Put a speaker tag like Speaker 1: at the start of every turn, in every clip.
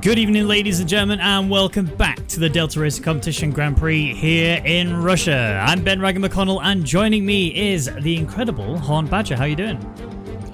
Speaker 1: Good evening, ladies and gentlemen, and welcome back to the Delta Racing Competition Grand Prix here in Russia. I'm Ben Rwaggy McConnell, and joining me is the incredible Horn Badger. How you doing?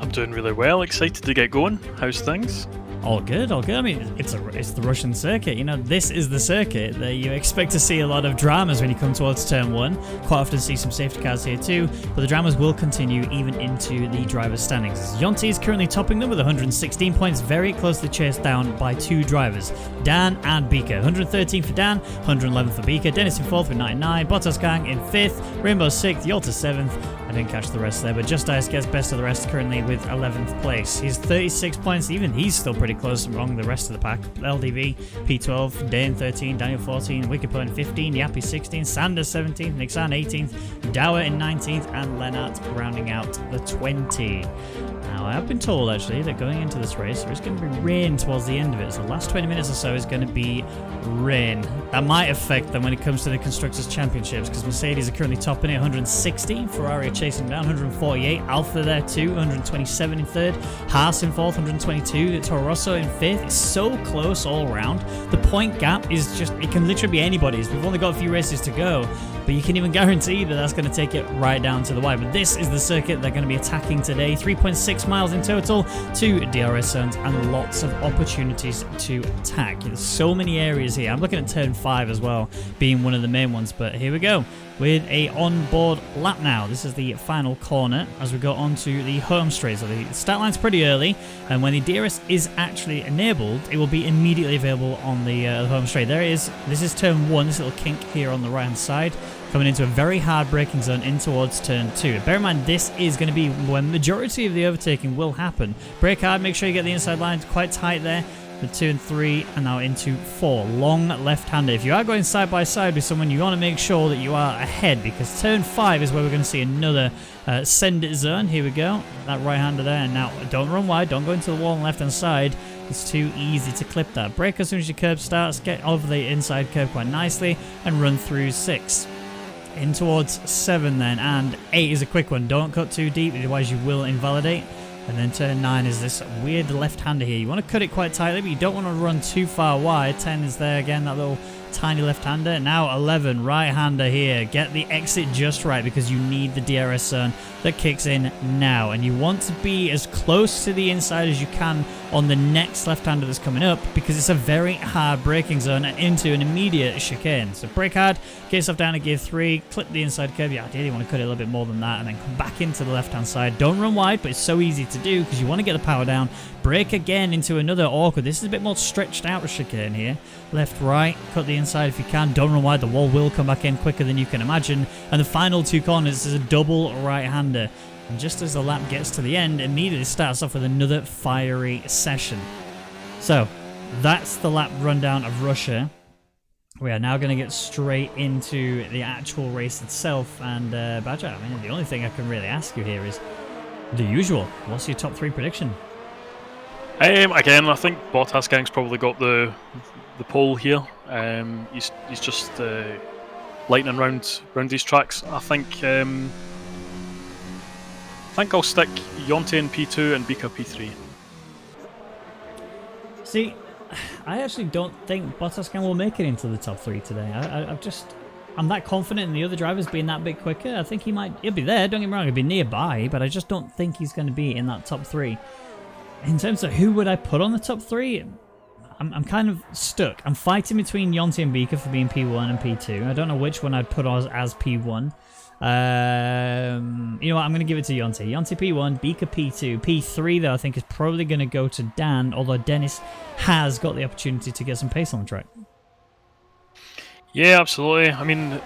Speaker 2: I'm doing really well, excited to get going. How's things?
Speaker 1: All good, all good. I mean, it's the Russian circuit. You know, this is the circuit that you expect to see a lot of dramas when you come towards turn one. Quite often see some safety cars here too, but the dramas will continue even into the driver's standings. Yonti is currently topping them with 116 points, very closely chased down by two drivers, Dan and Bika. 113 for Dan, 111 for Bika. Dennis in 4th with 99, Bottas Gang in 5th, Rainbow 6th, Yalta 7th. I didn't catch the rest there, but Just Ice gets best of the rest currently with 11th place. He's 36 points, even he's still pretty close among the rest of the pack. LDV, P12, Dane 13, Daniel 14, Wicked Point 15, Yappy 16, Sanders 17th, Nixan 18th, Dower in 19th, and Lennart rounding out the 20. Now, I have been told actually that going into this race there is going to be rain towards the end of it, so the last 20 minutes or so is going to be rain. That might affect them when it comes to the Constructors' Championships, because Mercedes are currently topping it, 160, Ferrari are chasing down, 148, Alfa there too, 127 in 3rd, Haas in 4th, 122, Toro Rosso in 5th. It's so close all around. The point gap is just, it can literally be anybody's. We've only got a few races to go, but you can even guarantee that that's going to take it right down to the wire. But this is the circuit they're going to be attacking today. 3.6 miles in total, 2 DRS zones, and lots of opportunities to attack. There's so many areas here. I'm looking at turn 5 as well, being one of the main ones, but here we go with a onboard lap now. This is the final corner as we go onto the home straight. So the start line's pretty early, and when the DRS is actually enabled, it will be immediately available on the home straight. There it is. This is turn 1, this little kink here on the right hand side, coming into a very hard braking zone in towards turn 2. Bear in mind, this is going to be when the majority of the overtaking will happen. Brake hard, make sure you get the inside line quite tight there. The 2 and 3, and now into 4. Long left-hander. If you are going side by side with someone, you want to make sure that you are ahead, because turn 5 is where we're going to see another send it zone. Here we go. That right-hander there. And now don't run wide. Don't go into the wall on the left-hand side. It's too easy to clip that. Brake as soon as your curb starts. Get over the inside curb quite nicely and run through 6. In towards 7 then, and 8 is a quick one. Don't cut too deep, otherwise you will invalidate. And then turn 9 is this weird left-hander here. You want to cut it quite tightly, but you don't want to run too far wide. 10 is there again, that little tiny left-hander. Now 11, right-hander here. Get the exit just right, because you need the DRS zone that kicks in now. And you want to be as close to the inside as you can on the next left-hander that's coming up, because it's a very hard braking zone into an immediate chicane. So brake hard, get yourself down to gear 3, clip the inside curb. You ideally want to cut it a little bit more than that, and then come back into the left-hand side. Don't run wide, but it's so easy to do because you want to get the power down. Brake again into another awkward. This is a bit more stretched out chicane here. Left, right, cut the inside if you can. Don't run wide. The wall will come back in quicker than you can imagine. And the final 2 corners is a double right-hander. And just as the lap gets to the end, immediately starts off with another fiery session. So that's the lap rundown of Russia. We are now going to get straight into the actual race itself. And Badger, I mean, the only thing I can really ask you here is the usual. What's your top 3 prediction?
Speaker 2: Again, I think Bottas Gang's probably got the pole here. He's just lightning round these tracks. I think I'll stick Yonte in P2 and Bika P3.
Speaker 1: See, I actually don't think Bottas Gang will make it into the top 3 today. I'm that confident in the other drivers being that bit quicker. I think he'll be there, don't get me wrong, he'll be nearby, but I just don't think he's going to be in that top 3. In terms of who would I put on the top 3, I'm kind of stuck. I'm fighting between Yonte and Bika for being P1 and P2. I don't know which one I'd put as P1. You know what, I'm going to give it to Yonte. Yonte P1, Bika P2. P3, though, I think is probably going to go to Dan, although Dennis has got the opportunity to get some pace on the track.
Speaker 2: Yeah, absolutely. I mean,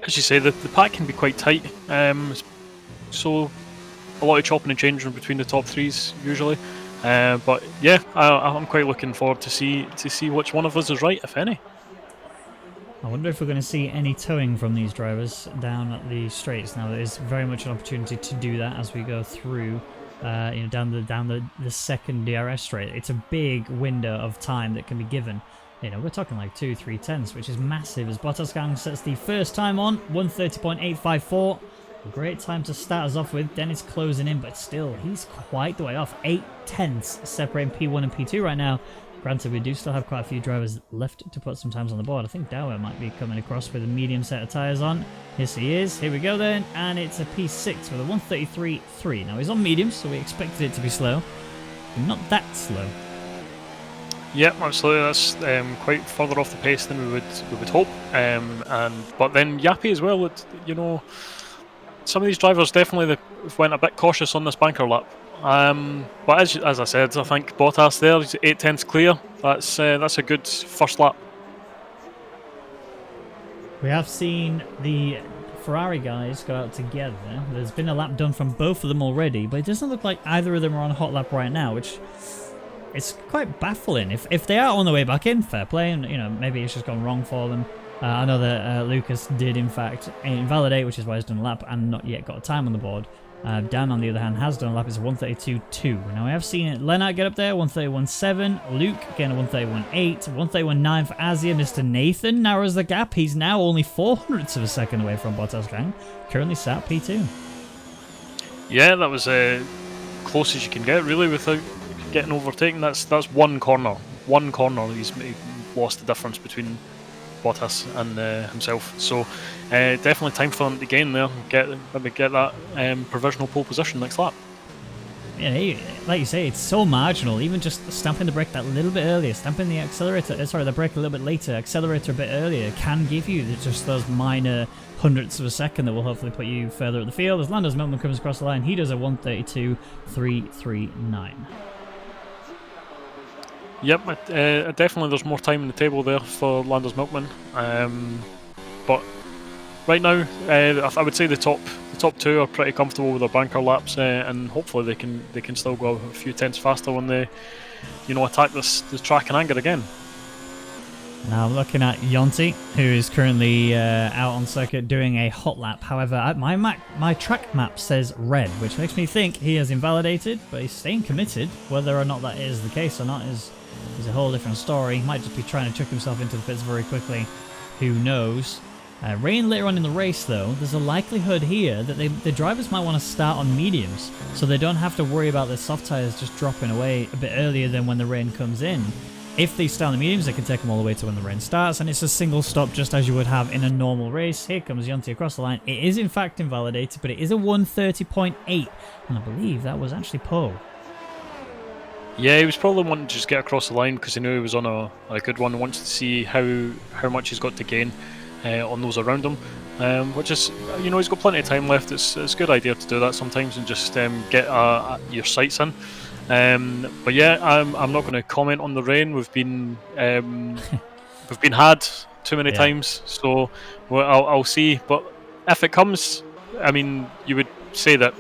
Speaker 2: as you say, the pack can be quite tight. So a lot of chopping and changing between the top 3s usually. But yeah, I'm quite looking forward to see which one of us is right, if any.
Speaker 1: I wonder if we're going to see any towing from these drivers down at the straights. Now, there is very much an opportunity to do that as we go through, down the second DRS straight. It's a big window of time that can be given. You know, we're talking like 2-3 tenths, which is massive. As Bottas Gang sets the first time on 1:30.854. A great time to start us off with. Dennis closing in, but still, he's quite the way off. 8 tenths separating P1 and P2 right now. Granted, we do still have quite a few drivers left to put some times on the board. I think Dower might be coming across with a medium set of tyres on. Yes, he is. Here we go then. And it's a P6 with a 133.3. Now, he's on mediums, so we expected it to be slow. But not that slow.
Speaker 2: Yeah, absolutely. That's quite further off the pace than we would hope. But then Yappy as well. Some of these drivers definitely went a bit cautious on this banker lap. But as I said, I think Bottas there, he's 8/10 clear. That's a good first lap.
Speaker 1: We have seen the Ferrari guys go out together. There's been a lap done from both of them already, but it doesn't look like either of them are on a hot lap right now, which it's quite baffling. If they are on the way back in, fair play, and maybe it's just gone wrong for them. I know that Lucas did in fact invalidate, which is why he's done a lap and not yet got a time on the board. Dan, on the other hand, has done a lap. It's a 132.2. Now, we have seen Lennart get up there, 131.7. Luke, again, a 131.8. 131.9 for Azia. Mr. Nathan narrows the gap. He's now only 0.04 of a second away from Bottas Gang. Currently sat P2.
Speaker 2: Yeah, that was close as you can get, really, without getting overtaken. That's one corner. One corner. He lost the difference between Bottas and himself. So definitely time for him to gain there. Maybe get that provisional pole position next lap.
Speaker 1: Yeah, like you say, it's so marginal. Even just stamping the brake that little bit earlier, stamping the accelerator, the brake a little bit later, accelerator a bit earlier, can give you just those minor hundredths of a second that will hopefully put you further up the field. As Lando's Milkman comes across the line, he does a 132.339.
Speaker 2: Yep, definitely there's more time in the table there for Landers Milkman. But right now, I would say the top two are pretty comfortable with their banker laps, and hopefully they can still go a few tenths faster when they, attack this track in anger again.
Speaker 1: Now I'm looking at Yonti, who is currently out on circuit doing a hot lap. However, my track map says red, which makes me think he has invalidated, but he's staying committed. Whether or not that is the case or not is a whole different story. He might just be trying to chuck himself into the pits very quickly. Who knows? Rain later on in the race, though, there's a likelihood here that the drivers might want to start on mediums, so they don't have to worry about their soft tyres just dropping away a bit earlier than when the rain comes in. If they start on the mediums, they can take them all the way to when the rain starts, and it's a single stop just as you would have in a normal race. Here comes Yonti across the line. It is in fact invalidated, but it is a 130.8, and I believe that was actually Poe.
Speaker 2: Yeah, he was probably wanting to just get across the line because he knew he was on a good one and wants to see how much he's got to gain on those around him. Which is, he's got plenty of time left. It's a good idea to do that sometimes and just get your sights in. But yeah, I'm not going to comment on the rain. We've been had too many times, so I'll see. But if it comes, you would say that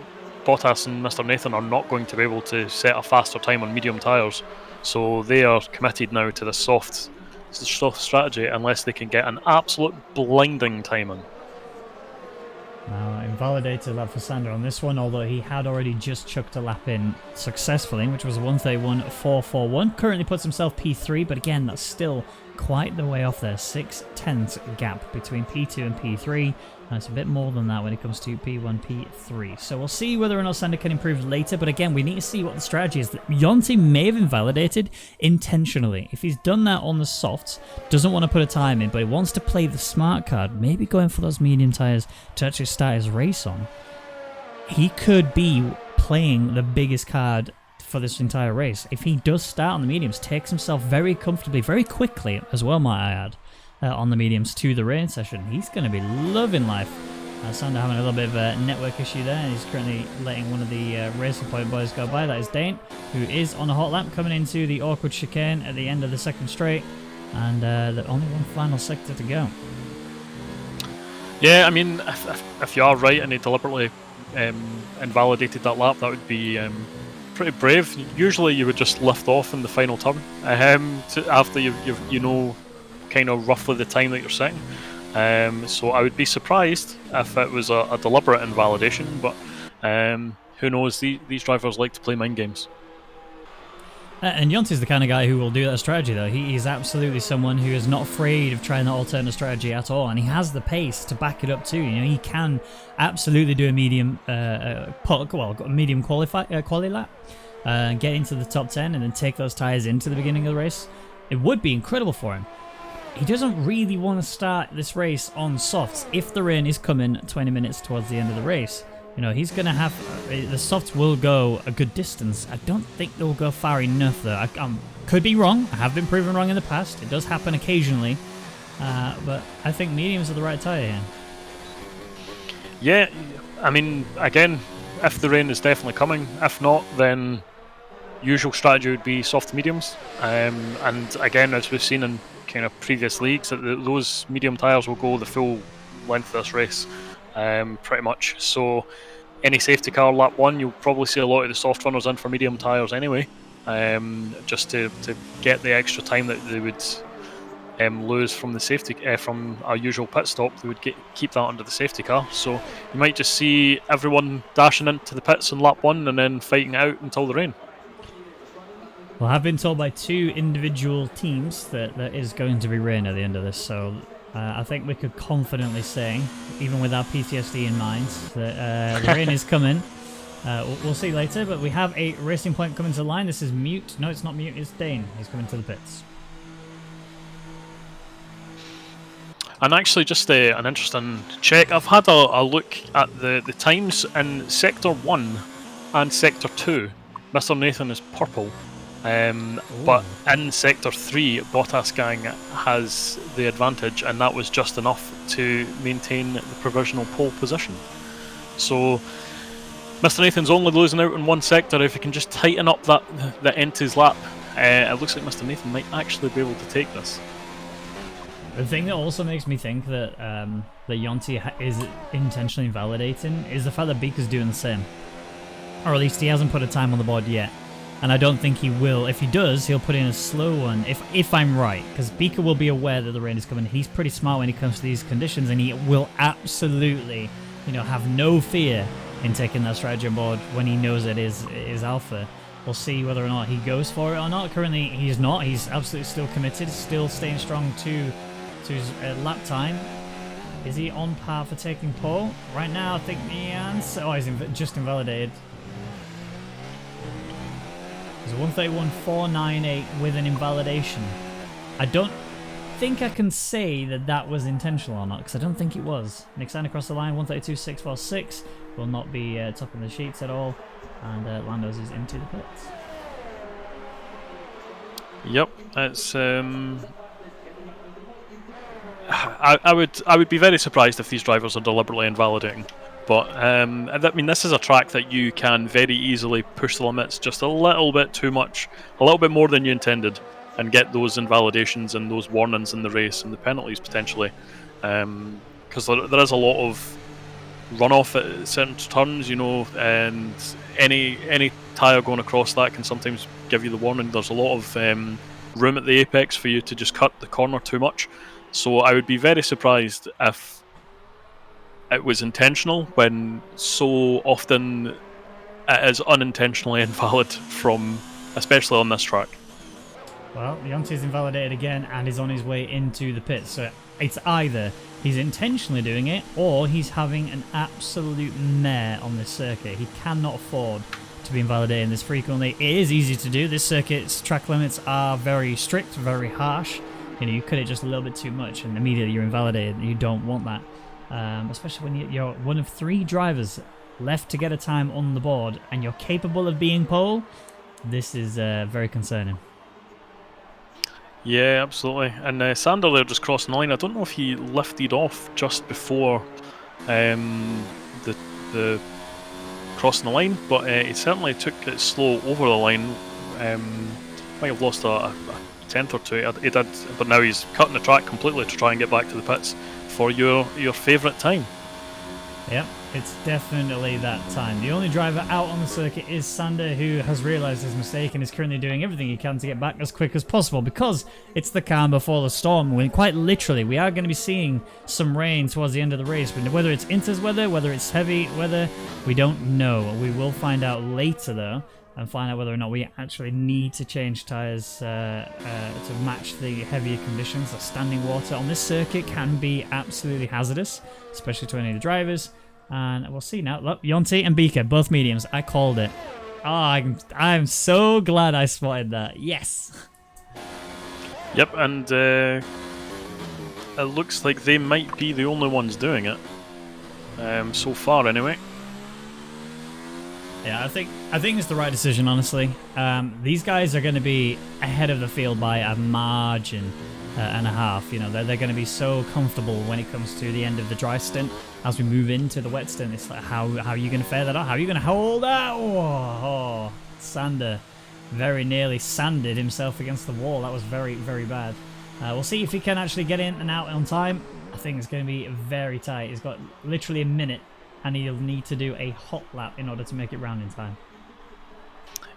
Speaker 2: Bottas and Mr. Nathan are not going to be able to set a faster time on medium tyres, so they are committed now to the soft strategy unless they can get an absolute blinding time in.
Speaker 1: Now, invalidated lap for Sander on this one, although he had already just chucked a lap in successfully, which was a 131.441. Currently puts himself P3, but again, that's still quite the way off there. 6/10 gap between P2 and P3. And it's a bit more than that when it comes to P1, P3. So we'll see whether or not Sander can improve later, but again, we need to see what the strategy is. Yonti may have invalidated intentionally. If he's done that on the softs, doesn't want to put a time in, but he wants to play the smart card, maybe going for those medium tyres to actually start his race on, he could be playing the biggest card for this entire race. If he does start on the mediums, takes himself very comfortably, very quickly as well, might I add, on the mediums to the rain session, he's going to be loving life. Sander having a little bit of a network issue there. He's currently letting one of the Racing Point boys go by. That is Dane, who is on a hot lap coming into the awkward chicane at the end of the second straight, and only one final sector to go.
Speaker 2: Yeah, if you are right and he deliberately invalidated that lap, that would be pretty brave. Usually you would just lift off in the final turn after you know kind of roughly the time that you're setting. So I would be surprised if it was a deliberate invalidation, but who knows, these drivers like to play mind games.
Speaker 1: And Yonti's the kind of guy who will do that strategy, though. He is absolutely someone who is not afraid of trying that alternate strategy at all, and he has the pace to back it up too. He can absolutely do a medium medium quali lap. get into the top 10 and then take those tyres into the beginning of the race, it would be incredible for him. He doesn't really want to start this race on softs if the rain is coming 20 minutes towards the end of the race. You know, he's going to have... the softs will go a good distance. I don't think they'll go far enough, though. I could be wrong. I have been proven wrong in the past. It does happen occasionally. But I think mediums are the right tyre here.
Speaker 2: Yeah, I mean, again, if the rain is definitely coming, if not, then usual strategy would be soft mediums. And again, as we've seen in kind of previous leagues, that those medium tyres will go the full length of this race, pretty much. So any safety car lap 1, you'll probably see a lot of the soft runners in for medium tyres anyway, just to get the extra time that they would lose from the safety from our usual pit stop. They would keep that under the safety car. So you might just see everyone dashing into the pits in lap 1 and then fighting it out until the rain.
Speaker 1: Well, I've been told by 2 individual teams that there is going to be rain at the end of this, so I think we could confidently say, even with our PTSD in mind, that the rain is coming. We'll see later, but we have a racing point coming to the line. This is Mute. No, it's not Mute, it's Dane. He's coming to the pits.
Speaker 2: And actually, just an interesting check. I've had a look at the times in Sector 1 and Sector 2. Mr. Nathan is purple. But in Sector 3, Bottas Gang has the advantage, and that was just enough to maintain the provisional pole position. So Mr. Nathan's only losing out in one sector. If he can just tighten up that end to his lap, it looks like Mr. Nathan might actually be able to take this.
Speaker 1: The thing that also makes me think that that Yonti is intentionally invalidating is the fact that Beaker's doing the same. Or at least he hasn't put a time on the board yet. And I don't think he will. If he does, he'll put in a slow one, if I'm right. Because Beaker will be aware that the rain is coming. He's pretty smart when it comes to these conditions, and he will absolutely, have no fear in taking that strategy on board when he knows it is Alpha. We'll see whether or not he goes for it or not. Currently, he's not. He's absolutely still committed, still staying strong to his lap time. Is he on par for taking pole? Right now, I think the answer... Oh, he's just invalidated. It's 131.498 with an invalidation. I don't think I can say that was intentional or not, because I don't think it was. Nixon across the line, 132.646. Will not be topping the sheets at all. And Lando's is into the pits.
Speaker 2: Yep, it's... I would be very surprised if these drivers are deliberately invalidating. But I mean, this is a track that you can very easily push the limits just a little bit too much, a little bit more than you intended, and get those invalidations and those warnings in the race and the penalties potentially. Because there is a lot of runoff at certain turns, and any tyre going across that can sometimes give you the warning. There's a lot of room at the apex for you to just cut the corner too much. So I would be very surprised if it was intentional, when so often it is unintentionally invalid especially on this track.
Speaker 1: Well, Yonti's invalidated again and is on his way into the pits. So it's either he's intentionally doing it or he's having an absolute mare on this circuit. He cannot afford to be invalidating this frequently. It is easy to do. This circuit's track limits are very strict, very harsh. You cut it just a little bit too much and immediately you're invalidated. You don't want that. Especially when you're one of 3 drivers left to get a time on the board and you're capable of being pole. This is very concerning.
Speaker 2: Yeah, absolutely. And Sander there just crossing the line. I don't know if he lifted off just before the crossing the line, but he certainly took it slow over the line. Might have lost a tenth or two. He did, but now he's cutting the track completely to try and get back to the pits for your favourite time.
Speaker 1: Yep, it's definitely that time. The only driver out on the circuit is Sander, who has realised his mistake and is currently doing everything he can to get back as quick as possible, because it's the calm before the storm. When quite literally, we are going to be seeing some rain towards the end of the race. But whether it's Inter's weather, whether it's heavy weather, we don't know. We will find out later, though, and find out whether or not we actually need to change tyres to match the heavier conditions. The standing water on this circuit can be absolutely hazardous, especially to any of the drivers. And we'll see now. Look, Yonti and Beaker, both mediums. I called it. Oh, I'm so glad I spotted that. Yes.
Speaker 2: Yep, and it looks like they might be the only ones doing it. So far, anyway.
Speaker 1: Yeah, I think it's the right decision, honestly. These guys are going to be ahead of the field by a margin and a half. You know, they're going to be so comfortable when it comes to the end of the dry stint. As we move into the wet stint, it's like, how are you going to fare that out? How are you going to hold out? Oh, Sander very nearly sanded himself against the wall. That was very, very bad. We'll see if he can actually get in and out on time. I think it's going to be very tight. He's got literally a minute, and he'll need to do a hot lap in order to make it round in time.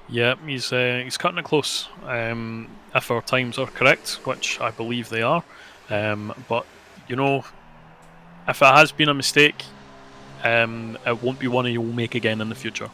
Speaker 2: Yeah, he's cutting it close. If our times are correct, which I believe they are, but you know, if it has been a mistake, it won't be one you'll make again in the future.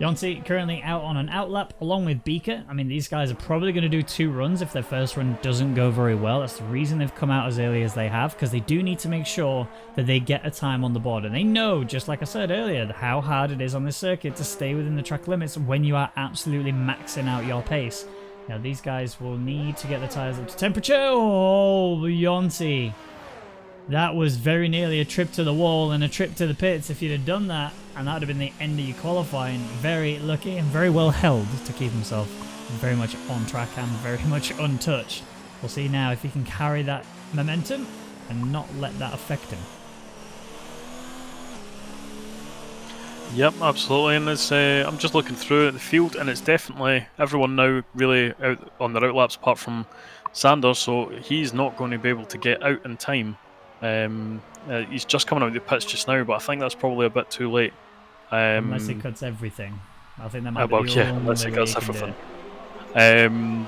Speaker 1: Yonti currently out on an outlap along with Beaker. I mean, these guys are probably going to do 2 runs if their first run doesn't go very well. That's the reason they've come out as early as they have, because they do need to make sure that they get a time on the board. And they know, just like I said earlier, how hard it is on this circuit to stay within the track limits when you are absolutely maxing out your pace. Now, these guys will need to get the tyres up to temperature. Oh, Yonti. That was very nearly a trip to the wall and a trip to the pits if you'd have done that, and that would have been the end of your qualifying. Very lucky and very well held to keep himself very much on track and very much untouched. We'll see now if he can carry that momentum and not let that affect him.
Speaker 2: Yep, absolutely. And it's, I'm just looking through the field, and it's definitely everyone now really out on their outlaps apart from Sanders, so he's not going to be able to get out in time. He's just coming out of the pits just now, but I think that's probably a bit too late.
Speaker 1: Unless he cuts everything. I think that might be the only
Speaker 2: unless he
Speaker 1: way
Speaker 2: cuts
Speaker 1: he can do
Speaker 2: everything.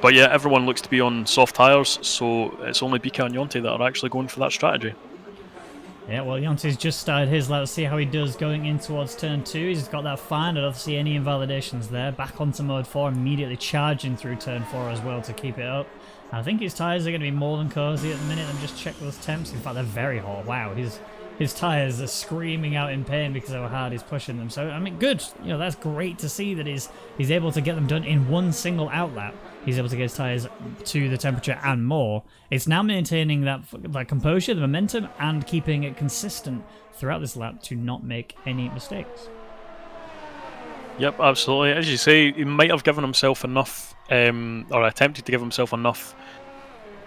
Speaker 2: But yeah, everyone looks to be on soft tyres, so it's only Bika and Yonti that are actually going for that strategy.
Speaker 1: Yeah, well, Yonti's just started his. Let's see how he does going in towards turn 2. He's got that fine. I don't see any invalidations there. Back onto mode 4, immediately charging through turn 4 as well to keep it up. And I think his tyres are going to be more than cozy at the minute. Let me just check those temps. In fact, they're very hot. Wow, his tyres are screaming out in pain because of how hard he's pushing them. So, I mean, good. You know, that's great to see that he's able to get them done in one single outlap. He's able to get his tyres to the temperature and more. It's now maintaining that composure, the momentum, and keeping it consistent throughout this lap to not make any mistakes.
Speaker 2: Yep, absolutely. As you say, he might have given himself enough, or attempted to give himself enough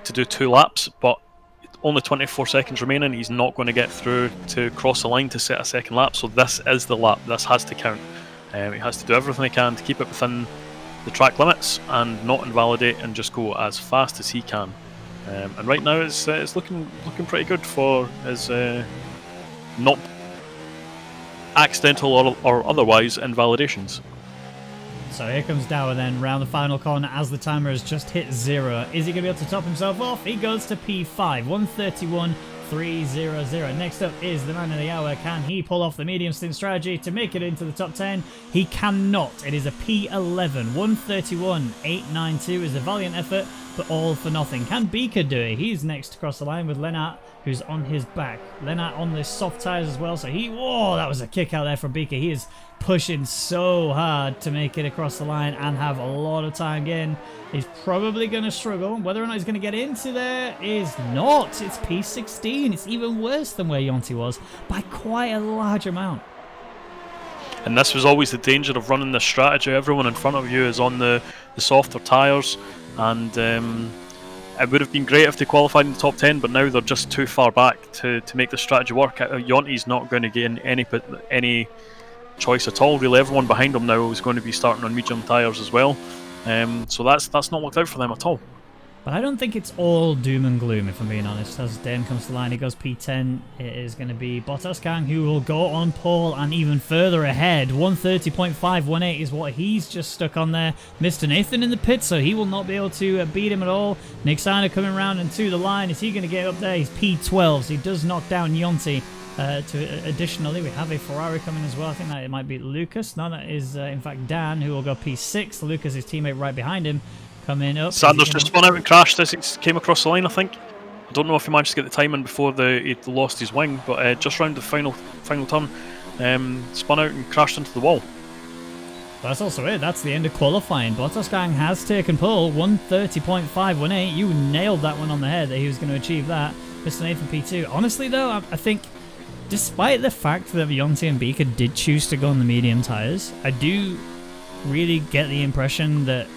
Speaker 2: to do 2 laps, but only 24 seconds remaining. He's not going to get through to cross the line to set a second lap, so this is the lap. This has to count. He has to do everything he can to keep it within the track limits and not invalidate and just go as fast as he can. And right now it's looking pretty good for his not accidental or otherwise invalidations.
Speaker 1: So here comes Dower then round the final corner as the timer has just hit 0. Is he going to be able to top himself off? He goes to P5, 131.300. Next up is the man of the hour. Can he pull off the medium stint strategy to make it into the top 10? He cannot. It is a P11, 131.892 is a valiant effort, but all for nothing. Can Beaker do it? He's next to cross the line with Lennart, who's on his back. Lennart on the soft tyres as well, so whoa, that was a kick out there from Beaker. He is pushing so hard to make it across the line and have a lot of time again. He's probably going to struggle. Whether or not he's going to get into there is not. It's P16. It's even worse than where Yonti was by quite a large amount.
Speaker 2: And this was always the danger of running this strategy. Everyone in front of you is on the softer tyres, and it would have been great if they qualified in the top 10, but now they're just too far back to make the strategy work. Yonti's not going to gain any choice at all. Really, everyone behind him now is going to be starting on medium tyres as well. So that's not worked out for them at all.
Speaker 1: But I don't think it's all doom and gloom, if I'm being honest. As Dan comes to the line, he goes P10. It is going to be Bottas Kang, who will go on pole and even further ahead. 130.518 is what he's just stuck on there. Mr. Nathan in the pit, so he will not be able to beat him at all. Nick Steiner coming around and to the line. Is he going to get up there? He's P12, so he does knock down Yonti. Additionally, we have a Ferrari coming as well. I think that it might be Lucas. No, that is in fact Dan, who will go P6. Lucas, his teammate right behind him, coming up.
Speaker 2: Sanders just spun out and crashed as he came across the line, I think. I don't know if he managed to get the time in before he lost his wing, but just round the final turn, spun out and crashed into the wall.
Speaker 1: That's also it. That's the end of qualifying. Bottas Gang has taken pole, 130.518. You nailed that one on the head that he was going to achieve that. Mr. Nathan P2. Honestly, though, I think, despite the fact that Yonti and Beaker did choose to go on the medium tyres, I do really get the impression that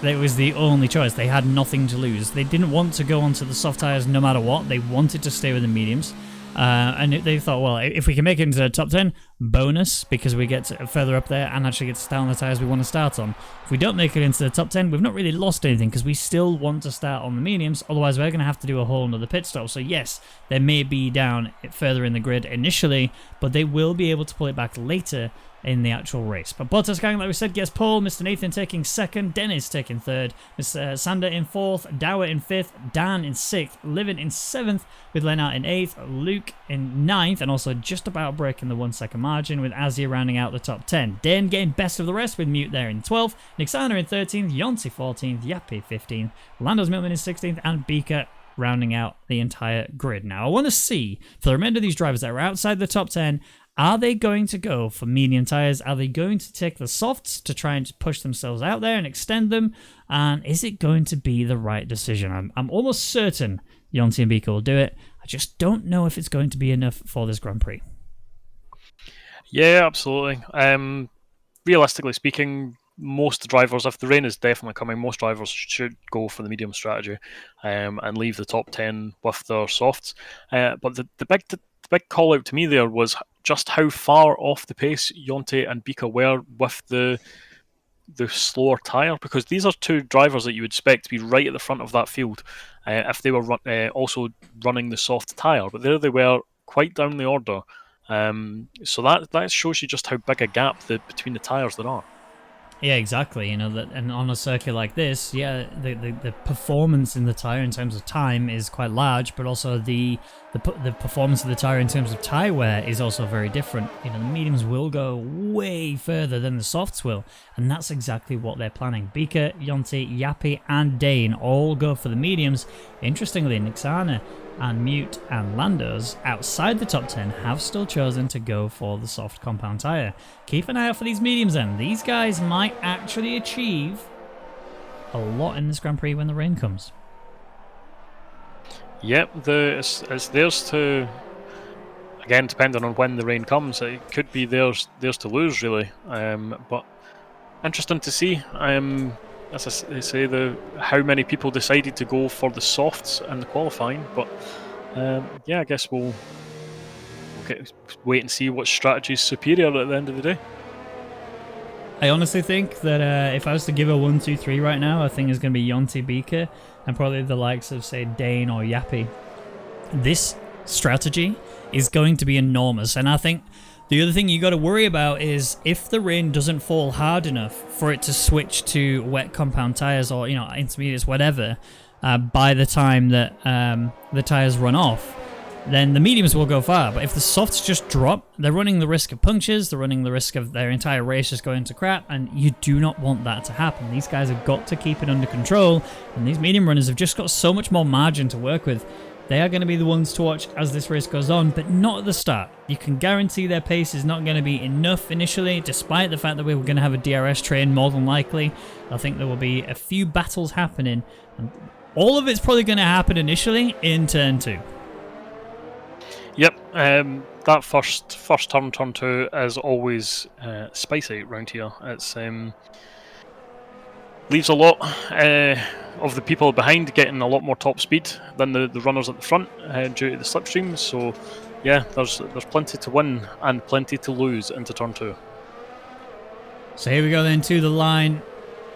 Speaker 1: it was the only choice. They had nothing to lose. They didn't want to go onto the soft tyres no matter what. They wanted to stay with the mediums. And they thought, well, if we can make it into the top 10, bonus, because we get further up there and actually get to start on the tyres we want to start on. If we don't make it into the top 10, we've not really lost anything, because we still want to start on the mediums, otherwise we're going to have to do a whole another pit stop. So yes, they may be down further in the grid initially, but they will be able to pull it back later in the actual race. But Bottas Gang, like we said, gets pole. Mr. Nathan taking second, Dennis taking third, Mr. Sander in fourth, Dower in fifth, Dan in sixth, Livin in seventh, with Lennart in eighth, Luke in ninth, and also just about breaking the 1 second margin, with Azia rounding out the top 10. Dane getting best of the rest with Mute there in 12th, Nixana in 13th, Yonti 14th, Yappy 15th, Lando's Milman in 16th, and Beaker rounding out the entire grid. Now, I want to see, for the remainder of these drivers that are outside the top 10, are they going to go for medium tyres? Are they going to take the softs to try and push themselves out there and extend them? And is it going to be the right decision? I'm almost certain Yonti and Beaker will do it. I just don't know if it's going to be enough for this Grand Prix.
Speaker 2: Yeah, absolutely. Realistically speaking, most drivers, if the rain is definitely coming, most drivers should go for the medium strategy and leave the top 10 with their softs. But the big call out to me there was just how far off the pace Yonti and Beaker were with the slower tyre, because these are two drivers that you would expect to be right at the front of that field if they were also running the soft tyre, but there they were quite down the order. So that shows you just how big a gap between the tyres there are.
Speaker 1: Yeah, exactly. You know, that, and on a circuit like this, yeah, the performance in the tire in terms of time is quite large, but also the performance of the tire in terms of tire wear is also very different. You know, the mediums will go way further than the softs will, and that's exactly what they're planning. Beaker, Yonti, Yappy, and Dane all go for the mediums. Interestingly, Nixana and Mute and Landos outside the top 10 have still chosen to go for the soft compound tyre. Keep an eye out for these mediums then. These guys might actually achieve a lot in this Grand Prix when the rain comes.
Speaker 2: Yep, it's theirs to, again, depending on when the rain comes, it could be theirs to lose, really. But interesting to see. As I say, how many people decided to go for the softs in the qualifying, but yeah, I guess we'll wait and see what strategy is superior at the end of the day.
Speaker 1: I honestly think that if I was to give a 1, 2, 3 right now, I think it's going to be Yonti, Beaker, and probably the likes of, say, Dane or Yappy. This strategy is going to be enormous, and I think the other thing you got to worry about is if the rain doesn't fall hard enough for it to switch to wet compound tires or, you know, intermediates, whatever, by the time that the tires run off, then the mediums will go far. But if the softs just drop, they're running the risk of punctures, they're running the risk of their entire race just going to crap, and you do not want that to happen. These guys have got to keep it under control, and these medium runners have just got so much more margin to work with. They are going to be the ones to watch as this race goes on, but not at the start. You can guarantee their pace is not going to be enough initially, despite the fact that we're going to have a DRS train more than likely. I think there will be a few battles happening, and all of it's probably going to happen initially in turn 2.
Speaker 2: Yep, that first turn 2, is always spicy around here. It's leaves a lot of the people behind getting a lot more top speed than the runners at the front due to the slipstream. So yeah, there's plenty to win and plenty to lose into turn 2.
Speaker 1: So here we go then to the line.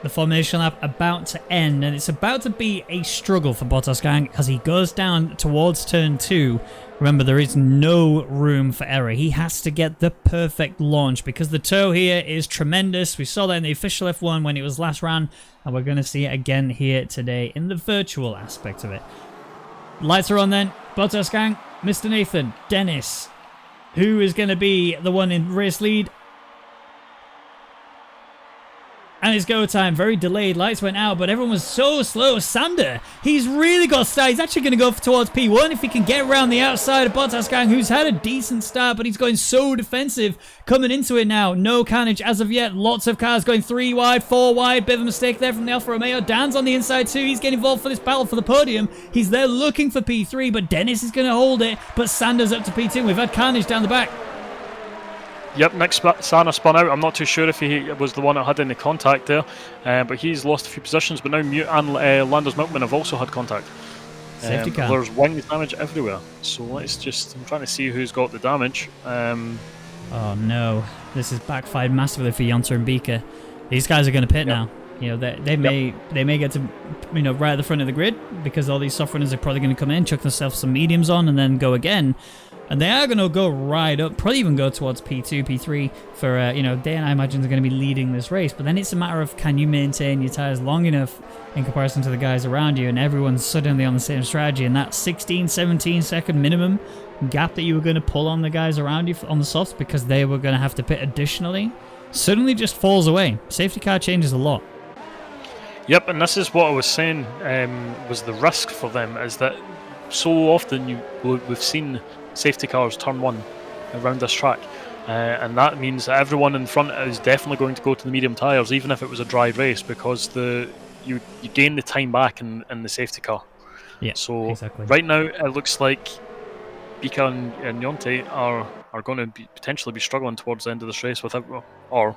Speaker 1: The formation lap about to end, and it's about to be a struggle for Bottas Gang as he goes down towards turn 2. Remember, there is no room for error. He has to get the perfect launch because the toe here is tremendous. We saw that in the official F1 when it was last ran, and we're going to see it again here today in the virtual aspect of it. Lights are on then. Bottas Gang, Mr. Nathan, Dennis. Who is going to be the one in race lead? And it's go time. Very delayed. Lights went out, but everyone was so slow. Sander, he's really got start. He's actually going to go towards P1 if he can get around the outside of Bottas Gang, who's had a decent start, but he's going so defensive coming into it now. No carnage as of yet. Lots of cars going 3 wide, 4 wide. Bit of a mistake there from the Alfa Romeo. Dan's on the inside too. He's getting involved for this battle for the podium. He's there looking for P3, but Dennis is going to hold it. But Sander's up to P2. We've had carnage down the back.
Speaker 2: Yep, Nick Sana spun out. I'm not too sure if he was the one that had any contact there, but he's lost a few positions. But now Mute and Lando's Milkman have also had contact.
Speaker 1: Safety car.
Speaker 2: There's wing damage everywhere. So let's just... I'm trying to see who's got the damage.
Speaker 1: Oh no, this has backfired massively for Yonta and Beaker. These guys are going to pit now. You know, they may get to, you know, right at the front of the grid because all these soft runners are probably going to come in, chuck themselves some mediums on, and then go again. And they are going to go right up, probably even go towards P2, P3 for, you know, Dan, I imagine, they're going to be leading this race. But then it's a matter of, can you maintain your tyres long enough in comparison to the guys around you, and everyone's suddenly on the same strategy, and that 16, 17 second minimum gap that you were going to pull on the guys around you on the softs because they were going to have to pit additionally, suddenly just falls away. Safety car changes a lot.
Speaker 2: Yep, and this is what I was saying was the risk for them, is that so often we've seen safety cars turn one around this track, and that means that everyone in front is definitely going to go to the medium tyres, even if it was a dry race, because you gain the time back in the safety car.
Speaker 1: Yeah,
Speaker 2: so
Speaker 1: exactly.
Speaker 2: Right now it looks like Bika and Yonte are going to potentially be struggling towards the end of this race or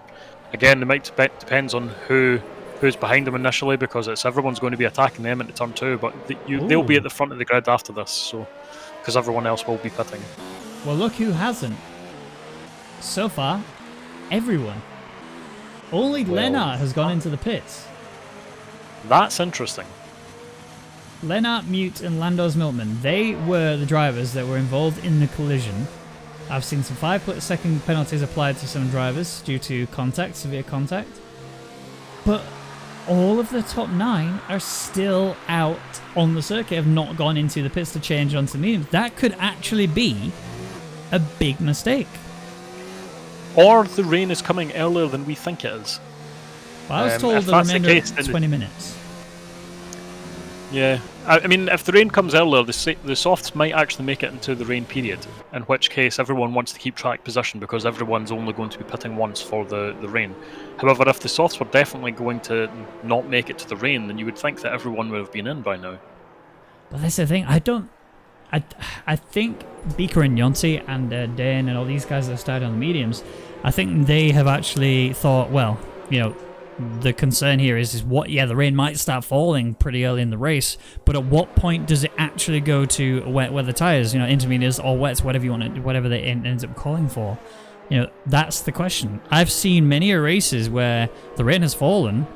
Speaker 2: again, it might depends on who's behind them initially, because everyone's going to be attacking them into turn 2, but they'll be at the front of the grid after this, so because everyone else will be pitting.
Speaker 1: Well, look who hasn't. So far, everyone. Only Lennart has gone into the pits.
Speaker 2: That's interesting.
Speaker 1: Lennart, Mute, and Lando's Milkman, they were the drivers that were involved in the collision. I've seen some 5-second penalties applied to some drivers due to severe contact. But all of the top 9 are still out on the circuit, have not gone into the pits to change onto the mediums. That could actually be a big mistake.
Speaker 2: Or the rain is coming earlier than we think it is.
Speaker 1: Well, I was told the remainder of 20 minutes.
Speaker 2: Yeah, I mean, if the rain comes earlier, the softs might actually make it into the rain period, in which case everyone wants to keep track position because everyone's only going to be pitting once for the rain. However, if the softs were definitely going to not make it to the rain, then you would think that everyone would have been in by now.
Speaker 1: But that's the thing, I think Beaker and Yonti and Dan and all these guys that have started on the mediums, I think they have actually thought, well, you know, the concern here is what, yeah, the rain might start falling pretty early in the race, but at what point does it actually go to wet weather tires, you know, intermediates or wets, whatever you want to, whatever they ends up calling for. You know, that's the question. I've seen many races where the rain has fallen,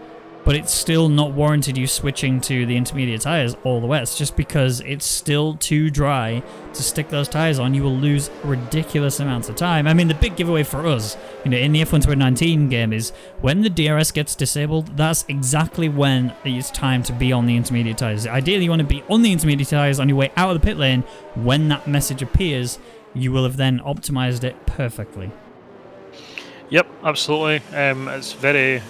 Speaker 1: but it's still not warranted you switching to the intermediate tires or the wets, just because it's still too dry to stick those tires on. You will lose ridiculous amounts of time. I mean, the big giveaway for us, you know, in the F1 2019 game is when the DRS gets disabled, that's exactly when it's time to be on the intermediate tires. Ideally, you want to be on the intermediate tires on your way out of the pit lane. When that message appears, you will have then optimized it perfectly.
Speaker 2: Yep, absolutely. It's very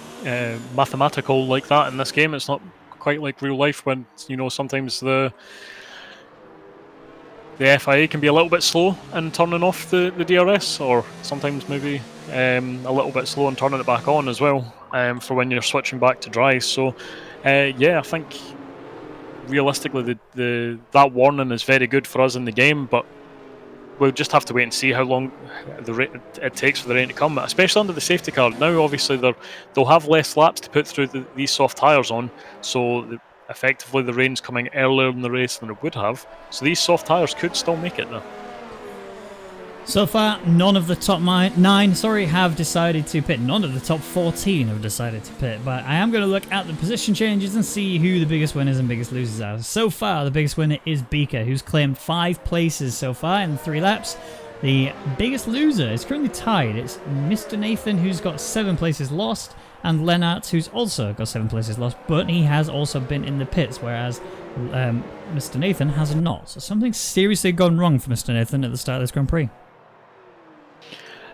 Speaker 2: mathematical like that in this game. It's not quite like real life when, you know, sometimes the FIA can be a little bit slow in turning off the DRS, or sometimes maybe a little bit slow in turning it back on as well, for when you're switching back to dry. So yeah, I think realistically that warning is very good for us in the game, but we'll just have to wait and see how long it takes for the rain to come, especially under the safety car. Now, obviously, they'll have less laps to put through these soft tyres on, so effectively the rain's coming earlier in the race than it would have. So these soft tyres could still make it now.
Speaker 1: So far, none of the top 9 have decided to pit. None of the top 14 have decided to pit. But I am going to look at the position changes and see who the biggest winners and biggest losers are. So far, the biggest winner is Beaker, who's claimed 5 places so far in 3 laps. The biggest loser is currently tied. It's Mr. Nathan, who's got 7 places lost, and Lennart, who's also got 7 places lost, but he has also been in the pits, whereas Mr. Nathan has not. So something's seriously gone wrong for Mr. Nathan at the start of this Grand Prix.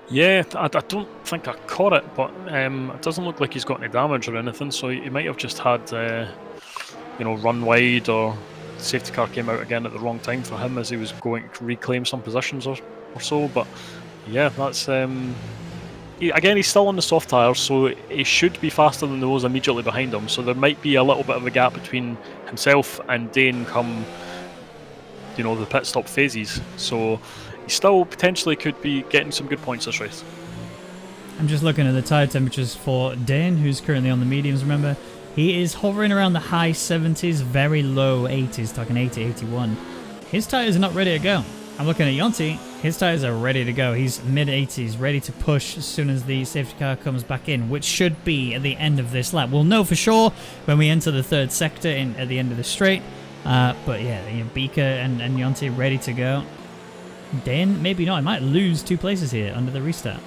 Speaker 2: Yeah, I don't think I caught it, but it doesn't look like he's got any damage or anything, so he might have just had, run wide, or safety car came out again at the wrong time for him as he was going to reclaim some positions or so. But yeah, that's again, he's still on the soft tyres, so he should be faster than those immediately behind him. So there might be a little bit of a gap between himself and Dane come, the pit stop phases. So he still potentially could be getting some good points this race.
Speaker 1: I'm just looking at the tyre temperatures for Dane, who's currently on the mediums, remember. He is hovering around the high 70s, very low 80s, talking 80, 81. His tyres are not ready to go. I'm looking at Yonti. His tyres are ready to go. He's mid-80s, ready to push as soon as the safety car comes back in, which should be at the end of this lap. We'll know for sure when we enter the third sector at the end of the straight. But yeah, Beaker and Yonti ready to go. Dane, maybe not. He might lose 2 places here under the restart.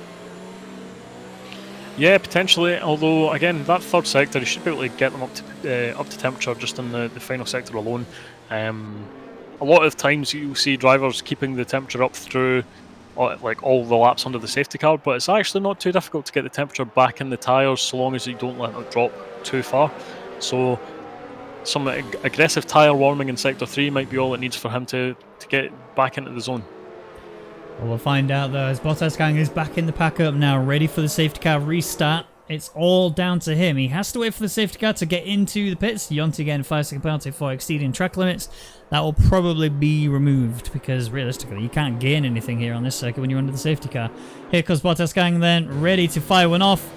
Speaker 2: Yeah, potentially. Although again, that third sector, he should be able to get them up to temperature just in the final sector alone. A lot of times you'll see drivers keeping the temperature up through like all the laps under the safety car, but it's actually not too difficult to get the temperature back in the tyres so long as you don't let it drop too far. So some aggressive tyre warming in sector 3 might be all it needs for him to get back into the zone.
Speaker 1: Well, we'll find out though, as Bottas Gang is back in the pack up now, ready for the safety car restart. It's all down to him. He has to wait for the safety car to get into the pits. Yonti getting 5-second penalty for exceeding track limits. That will probably be removed because realistically you can't gain anything here on this circuit when you're under the safety car. Here comes Bottas Gang then, ready to fire one off.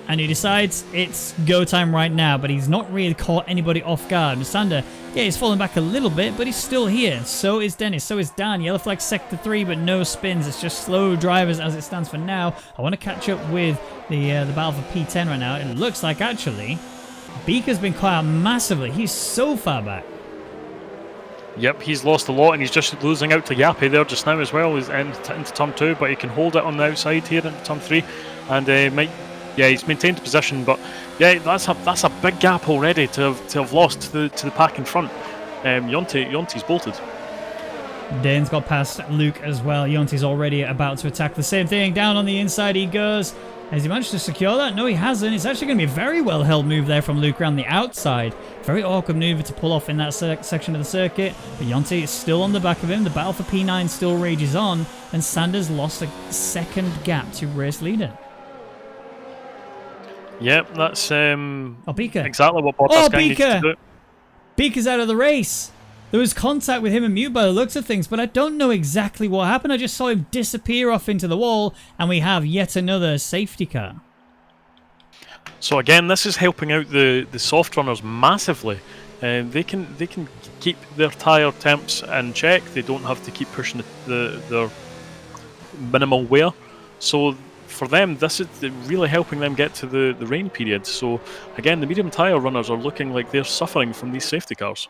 Speaker 1: And he decides it's go time right now, but he's not really caught anybody off guard. Sander, yeah, he's fallen back a little bit, but he's still here. So is Dennis, so is Dan. Yellow flag sector 3, but no spins. It's just slow drivers as it stands for now. I want to catch up with the battle for P10 right now. It looks like actually Beaker's been caught out massively. He's so far back.
Speaker 2: Yep, he's lost a lot, and he's just losing out to Yappy there just now as well. He's into turn 2, but he can hold it on the outside here into turn 3, and might. Yeah, he's maintained position, but yeah, that's a big gap already to have lost to the pack in front. Yonti's bolted.
Speaker 1: Dane's got past Luke as well. Yonti's already about to attack the same thing. Down on the inside he goes. Has he managed to secure that? No, he hasn't. It's actually going to be a very well held move there from Luke around the outside. Very awkward maneuver to pull off in that section of the circuit. But Yonti is still on the back of him. The battle for P9 still rages on, and Sanders lost a second gap to race leader.
Speaker 2: Yep, that's
Speaker 1: Beaker.
Speaker 2: Exactly what Bottas Gang needs to do.
Speaker 1: Beaker's out of the race. There was contact with him and Mute by the looks of things, but I don't know exactly what happened. I just saw him disappear off into the wall, and we have yet another safety car.
Speaker 2: So again, this is helping out the soft runners massively. They can keep their tyre temps in check. They don't have to keep pushing their minimal wear. So for them, this is really helping them get to the rain period. So again, the medium tyre runners are looking like they're suffering from these safety cars.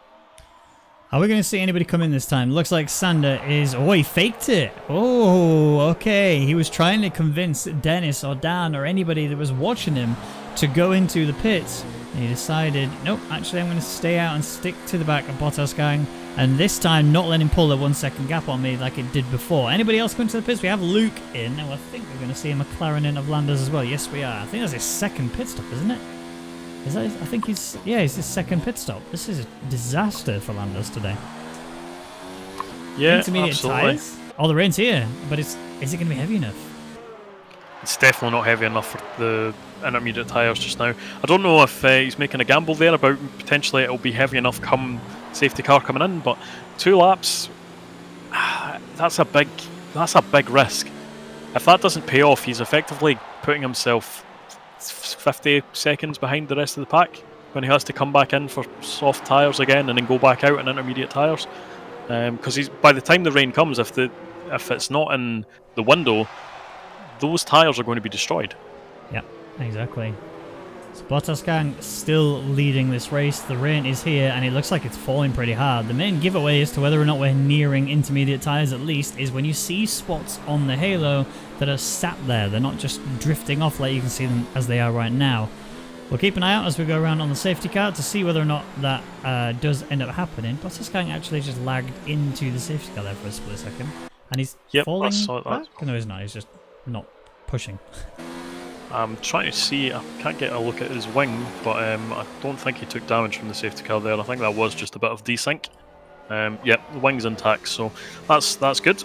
Speaker 1: Are we going to see anybody come in this time? Looks like Sander is... Oh, he faked it. Oh, okay. He was trying to convince Dennis or Dan or anybody that was watching him to go into the pits. And he decided, nope, actually I'm going to stay out and stick to the back of Bottas Gang. And this time not let him pull a 1 second gap on me like it did before. Anybody else going to the pits? We have Luke in. And I think we're going to see a McLaren in of Landers as well. Yes, we are. I think that's his second pit stop, isn't it? Is that? I think he's his second pit stop. This is a disaster for Landers today.
Speaker 2: Yeah,
Speaker 1: intermediate
Speaker 2: absolutely.
Speaker 1: Tires. Oh, the rain's here, but is it going to be heavy enough?
Speaker 2: It's definitely not heavy enough for the intermediate tyres just now. I don't know if he's making a gamble there about potentially it'll be heavy enough come safety car coming in, but 2 laps, that's a big risk. If that doesn't pay off, he's effectively putting himself 50 seconds behind the rest of the pack when he has to come back in for soft tyres again and then go back out in intermediate tyres. Because by the time the rain comes, if it's not in the window, those tyres are going to be destroyed.
Speaker 1: Yeah, exactly. So Bottas Gang still leading this race. The rain is here and it looks like it's falling pretty hard. The main giveaway as to whether or not we're nearing intermediate tyres at least is when you see spots on the halo that are sat there. They're not just drifting off like you can see them as they are right now. We'll keep an eye out as we go around on the safety car to see whether or not that does end up happening. Bottas Gang actually just lagged into the safety car there for a split second. And he's falling back? No, he's not. He's just not pushing.
Speaker 2: I'm trying to see, I can't get a look at his wing, but I don't think he took damage from the safety car there. I think that was just a bit of desync. Yep, the wing's intact, so that's good.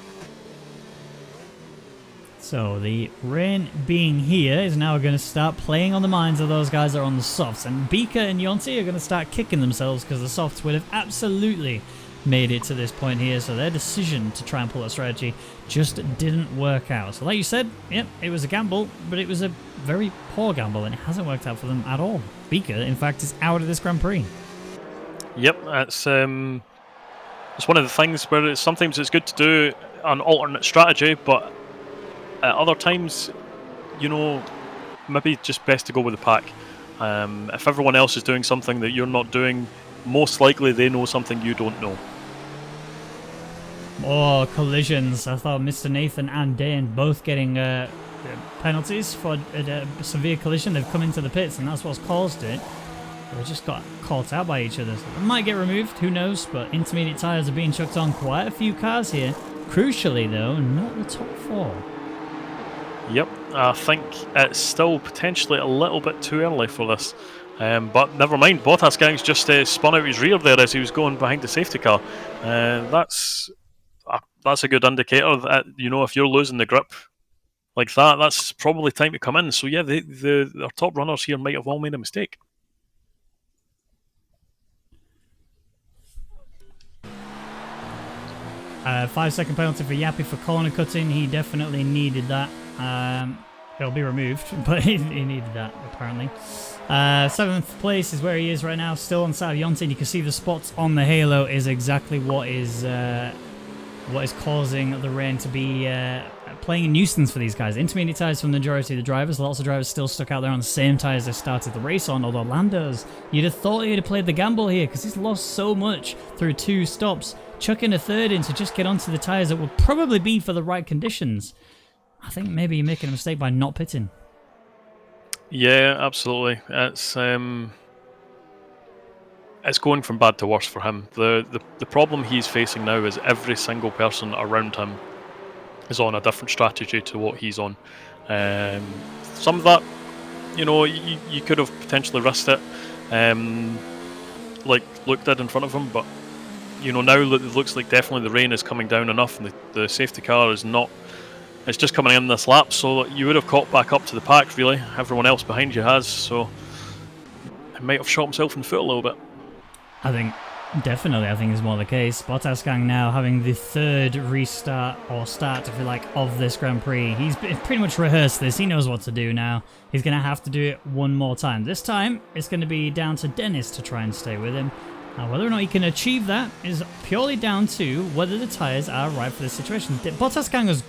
Speaker 1: So the rain being here is now going to start playing on the minds of those guys that are on the softs. And Beaker and Yonti are going to start kicking themselves because the softs would have absolutely made it to this point here. So their decision to try and pull that strategy just didn't work out. So like you said, yep, it was a gamble, but it was a very poor gamble and it hasn't worked out for them at all. Beaker, in fact, is out of this Grand Prix.
Speaker 2: Yep, it's one of the things where sometimes it's good to do an alternate strategy, but at other times, you know, maybe just best to go with the pack. If everyone else is doing something that you're not doing, most likely they know something you don't know.
Speaker 1: More collisions. I thought Mr. Nathan and Dane both getting penalties for a severe collision. They've come into the pits and that's what's caused it. They just got caught out by each other. So they might get removed, who knows, but intermediate tyres are being chucked on quite a few cars here. Crucially though, not the top 4.
Speaker 2: Yep, I think it's still potentially a little bit too early for this. But never mind, Bottasgang's just spun out his rear there as he was going behind the safety car. That's a good indicator that, you know, if you're losing the grip like that, that's probably time to come in. So yeah, our top runners here might have all made a mistake.
Speaker 1: A 5-second penalty for Yappy for corner cutting. He definitely needed that. It'll be removed, but he needed that apparently. 7th place is where he is right now, still on side of Yontin. You can see the spots on the halo is exactly what is causing the rain to be playing a nuisance for these guys. Intermediate tyres for the majority of the drivers. Lots of drivers still stuck out there on the same tyres they started the race on, although Lando's, you'd have thought he'd have played the gamble here because he's lost so much through 2 stops. Chucking a third in to just get onto the tyres that would probably be for the right conditions. I think maybe you're making a mistake by not pitting.
Speaker 2: Yeah, absolutely. It's going from bad to worse for him. The problem he's facing now is every single person around him is on a different strategy to what he's on. Some of that, you know, you could have potentially risked it, like Luke did in front of him, but you know, now it looks like definitely the rain is coming down enough and the safety car is not. It's just coming in this lap, so you would have caught back up to the pack, really. Everyone else behind you has, so he might have shot himself in the foot a little bit.
Speaker 1: I think is more the case. Bottasgang now having the 3rd restart, or start, if you like, of this Grand Prix. He's pretty much rehearsed this. He knows what to do now. He's going to have to do it one more time. This time, it's going to be down to Dennis to try and stay with him. Now, whether or not he can achieve that is purely down to whether the tyres are right for this situation. Bottasgang has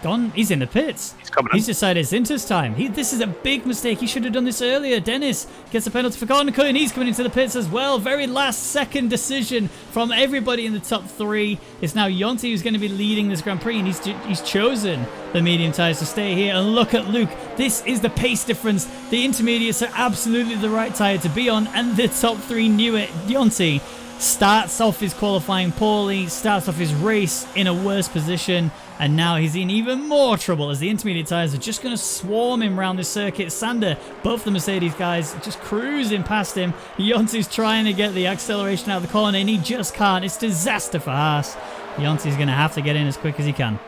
Speaker 1: gone. He's in the pits. He's decided it's Inter's time. This is a big mistake. He should have done this earlier. Dennis gets a penalty for corner cutting. He's coming into the pits as well. Very last second decision from everybody in the top 3. It's now Yonti who's going to be leading this Grand Prix, and he's chosen the medium tyres to stay here. And look at Luke. This is the pace difference. The intermediates are absolutely the right tyre to be on, and the top 3 knew it. Yonti starts off his qualifying poorly, starts off his race in a worse position, and now he's in even more trouble as the intermediate tyres are just going to swarm him around this circuit. Sander, both the Mercedes guys, just cruising past him. Yonti's trying to get the acceleration out of the corner, and he just can't. It's disaster for Haas. Yonti's going to have to get in as quick as he can.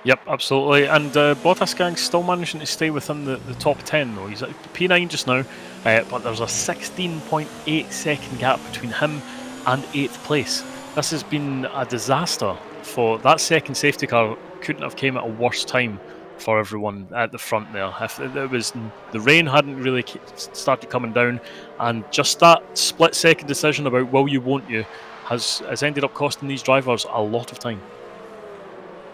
Speaker 2: Yep, absolutely. And Bottasgang's still managing to stay within the top 10, though. He's at P9 just now, but there's a 16.8 second gap between him and 8th place. This has been a disaster. For that second safety car couldn't have came at a worse time for everyone at the front there. If it was, the rain hadn't really started coming down, and just that split-second decision about will you, won't you, has ended up costing these drivers a lot of time.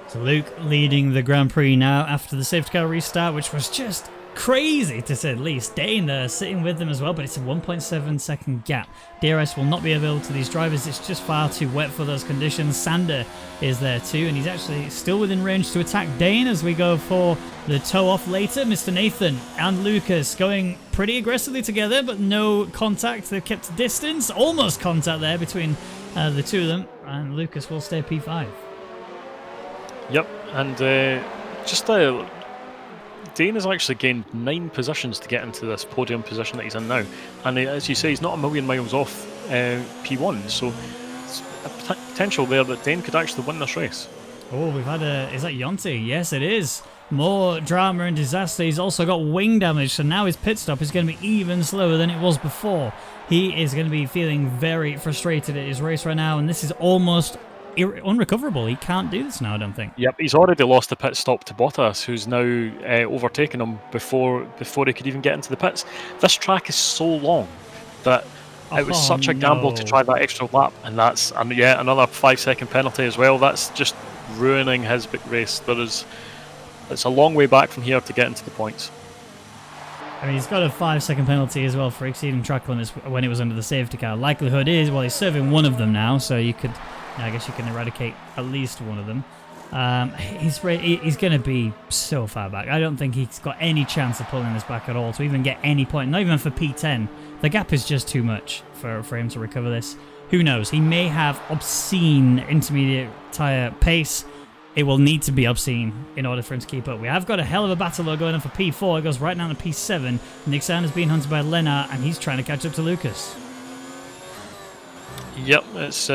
Speaker 1: So Luke leading the Grand Prix now after the safety car restart, which was just crazy to say the least. Dane there sitting with them as well, but it's a 1.7 second gap. DRS will not be available to these drivers. It's just far too wet for those conditions. Sander is there too, and he's actually still within range to attack Dane as we go for the toe off later. Mr. Nathan and Lucas going pretty aggressively together, but no contact. They've kept distance, almost contact there between the two of them, and Lucas will stay P5.
Speaker 2: Yep, and just Dane has actually gained 9 positions to get into this podium position that he's in now, and as you say, he's not a million miles off P1, so it's a potential there that Dane could actually win this race.
Speaker 1: Oh, we've had is that Yonti? Yes, it is. More drama and disaster. He's also got wing damage, so now his pit stop is going to be even slower than it was before. He is going to be feeling very frustrated at his race right now, and this is almost unrecoverable. He can't do this now, I don't think.
Speaker 2: Yep, he's already lost the pit stop to Bottas, who's now overtaken him before he could even get into the pits. This track is so long that it was such a gamble to try that extra lap, and that's another 5-second penalty as well. That's just ruining his big race. It's a long way back from here to get into the points.
Speaker 1: I mean, he's got a 5-second penalty as well for exceeding track limits when it was under the safety car. Likelihood is, well, he's serving one of them now, so you could, I guess you can eradicate at least one of them. He's going to be so far back. I don't think he's got any chance of pulling this back at all to even get any point, not even for P10. The gap is just too much for him to recover this. Who knows? He may have obscene intermediate tyre pace. It will need to be obscene in order for him to keep up. We have got a hell of a battle though going on for P4. It goes right down to P7. Nick Sander's being hunted by Lennart, and he's trying to catch up to Lucas.
Speaker 2: Yep, it's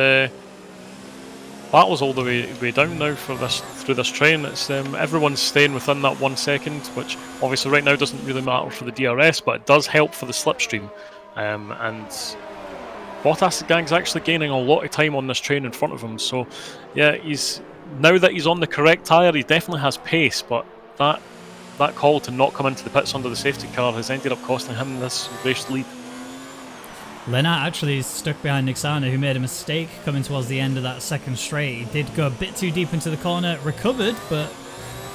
Speaker 2: battles all the way down now for through this train. It's everyone's staying within that 1 second, which obviously right now doesn't really matter for the DRS, but it does help for the slipstream. And Bottas' gang's actually gaining a lot of time on this train in front of him. So yeah, now that he's on the correct tyre, he definitely has pace, but that call to not come into the pits under the safety car has ended up costing him this race lead.
Speaker 1: Lennart actually is stuck behind Nick Sander, who made a mistake coming towards the end of that second straight. He did go a bit too deep into the corner, recovered, but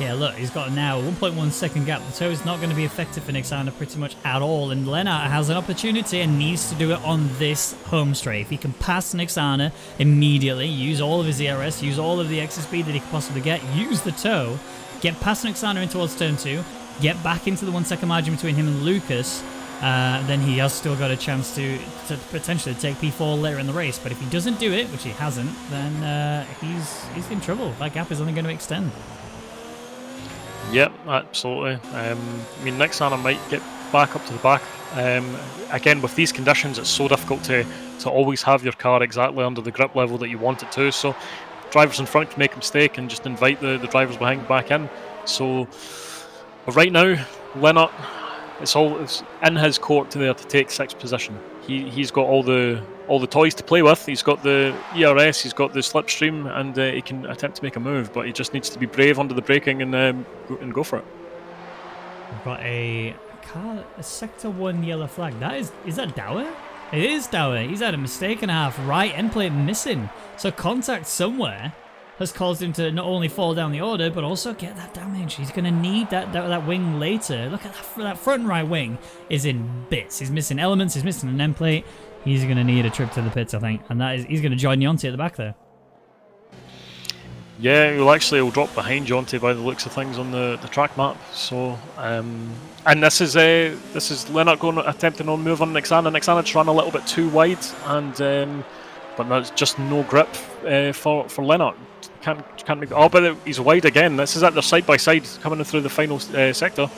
Speaker 1: yeah, look, he's got now a 1.1 second gap. The tow is not going to be effective for Nick Sander pretty much at all, and Lennart has an opportunity and needs to do it on this home straight. If he can pass Nick Sander immediately, use all of his ERS, use all of the extra speed that he can possibly get, use the tow, get past Nick Sander in towards turn 2, get back into the 1 second margin between him and Lucas, then he has still got a chance to potentially take P4 later in the race. But if he doesn't do it, which he hasn't, then he's in trouble. That gap is only going to extend.
Speaker 2: Yep, absolutely. I mean, Nick Sander might get back up to the back. Again, with these conditions, it's so difficult to always have your car exactly under the grip level that you want it to. So drivers in front can make a mistake and just invite the drivers behind back in. So but right now, Lennart, it's in his court to take 6th position. He's got all the toys to play with. He's got the ERS, he's got the slipstream, and he can attempt to make a move. But he just needs to be brave under the braking and go for it.
Speaker 1: We've got a sector 1 yellow flag. Is that Dower? It is Dower. He's had a mistake and a half. Right end plate missing. So contact somewhere has caused him to not only fall down the order, but also get that damage. He's going to need that wing later. Look at that front right wing is in bits. He's missing elements. He's missing an end plate. He's going to need a trip to the pits, I think. And he's going to join Yonti at the back there.
Speaker 2: Yeah, he'll drop behind Yonti by the looks of things on the track map. So, and this is Lennart attempting to move on Nick Sander. Nick Sander just ran a little bit too wide, and but there's just no grip for Lennart. Can't make. Oh, but he's wide again. This is at the side by side coming in through the final sector.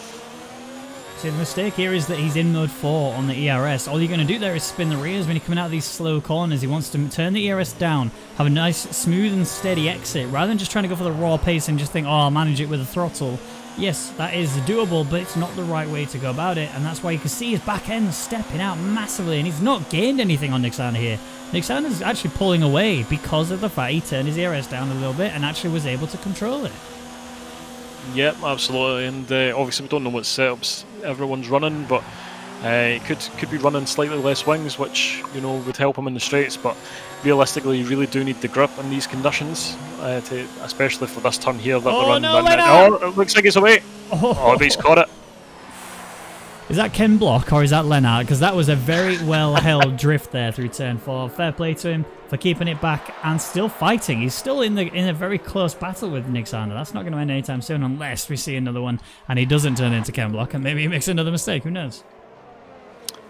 Speaker 1: See, the mistake here is that he's in mode 4 on the ERS. All you're going to do there is spin the rears when you're coming out of these slow corners. He wants to turn the ERS down, have a nice, smooth and steady exit, rather than just trying to go for the raw pace and just think, oh, I'll manage it with a throttle. Yes, that is doable, but it's not the right way to go about it, and that's why you can see his back end stepping out massively, and he's not gained anything on Nick Sander here. Nick Sander's actually pulling away because of the fact he turned his ERS down a little bit and actually was able to control it.
Speaker 2: Yep, absolutely, and obviously we don't know what setups everyone's running, but he could be running slightly less wings, which would help him in the straights. But realistically, you really do need the grip in these conditions, especially for this turn here that they're running. Oh, it looks like it's away. Oh, but he's caught it.
Speaker 1: Is that Ken Block or is that Lennart? Because that was a very well held drift there through turn 4. Fair play to him for keeping it back and still fighting. He's still in a very close battle with Nick Sander. That's not going to end anytime soon unless we see another one and he doesn't turn into Ken Block and maybe he makes another mistake. Who knows?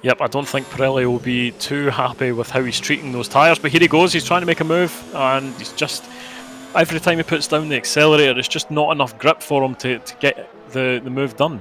Speaker 2: Yep, I don't think Pirelli will be too happy with how he's treating those tyres, but here he goes. He's trying to make a move and he's just every time he puts down the accelerator, it's just not enough grip for him to get the move done.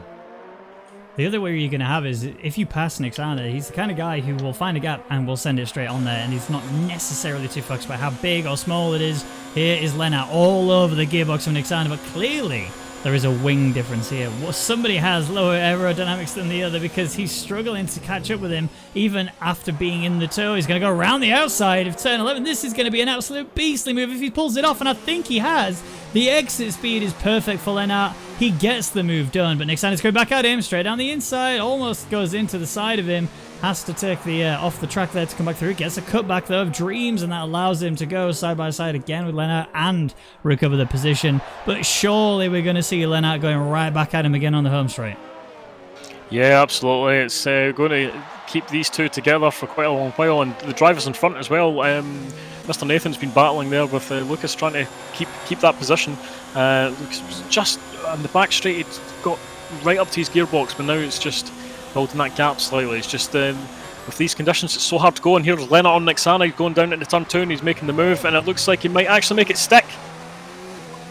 Speaker 1: The other worry you're going to have is if you pass Nixana, he's the kind of guy who will find a gap and will send it straight on there, and he's not necessarily too fussed about how big or small it is. Here is Lennart all over the gearbox of Nixana, but clearly there is a wing difference here. Somebody has lower aerodynamics than the other because he's struggling to catch up with him even after being in the tow. He's going to go around the outside of turn 11. This is going to be an absolute beastly move if he pulls it off, and I think he has. The exit speed is perfect for Lennart. He gets the move done, but Nixana's going back at him, straight down the inside, almost goes into the side of him. Has to take the off the track there to come back through. Gets a cutback though of Dreams, and that allows him to go side by side again with Lennart and recover the position. But surely we're going to see Lennart going right back at him again on the home straight.
Speaker 2: Yeah, absolutely. It's going to keep these two together for quite a long while, and the drivers in front as well. Mr. Nathan's been battling there with Lucas trying to keep that position. Lucas was just on the back straight, he'd got right up to his gearbox, but now it's just building that gap slightly. It's just with these conditions, it's so hard to go. And here's Lennart on Nixana. He's going down into turn 2 and he's making the move, and it looks like he might actually make it stick.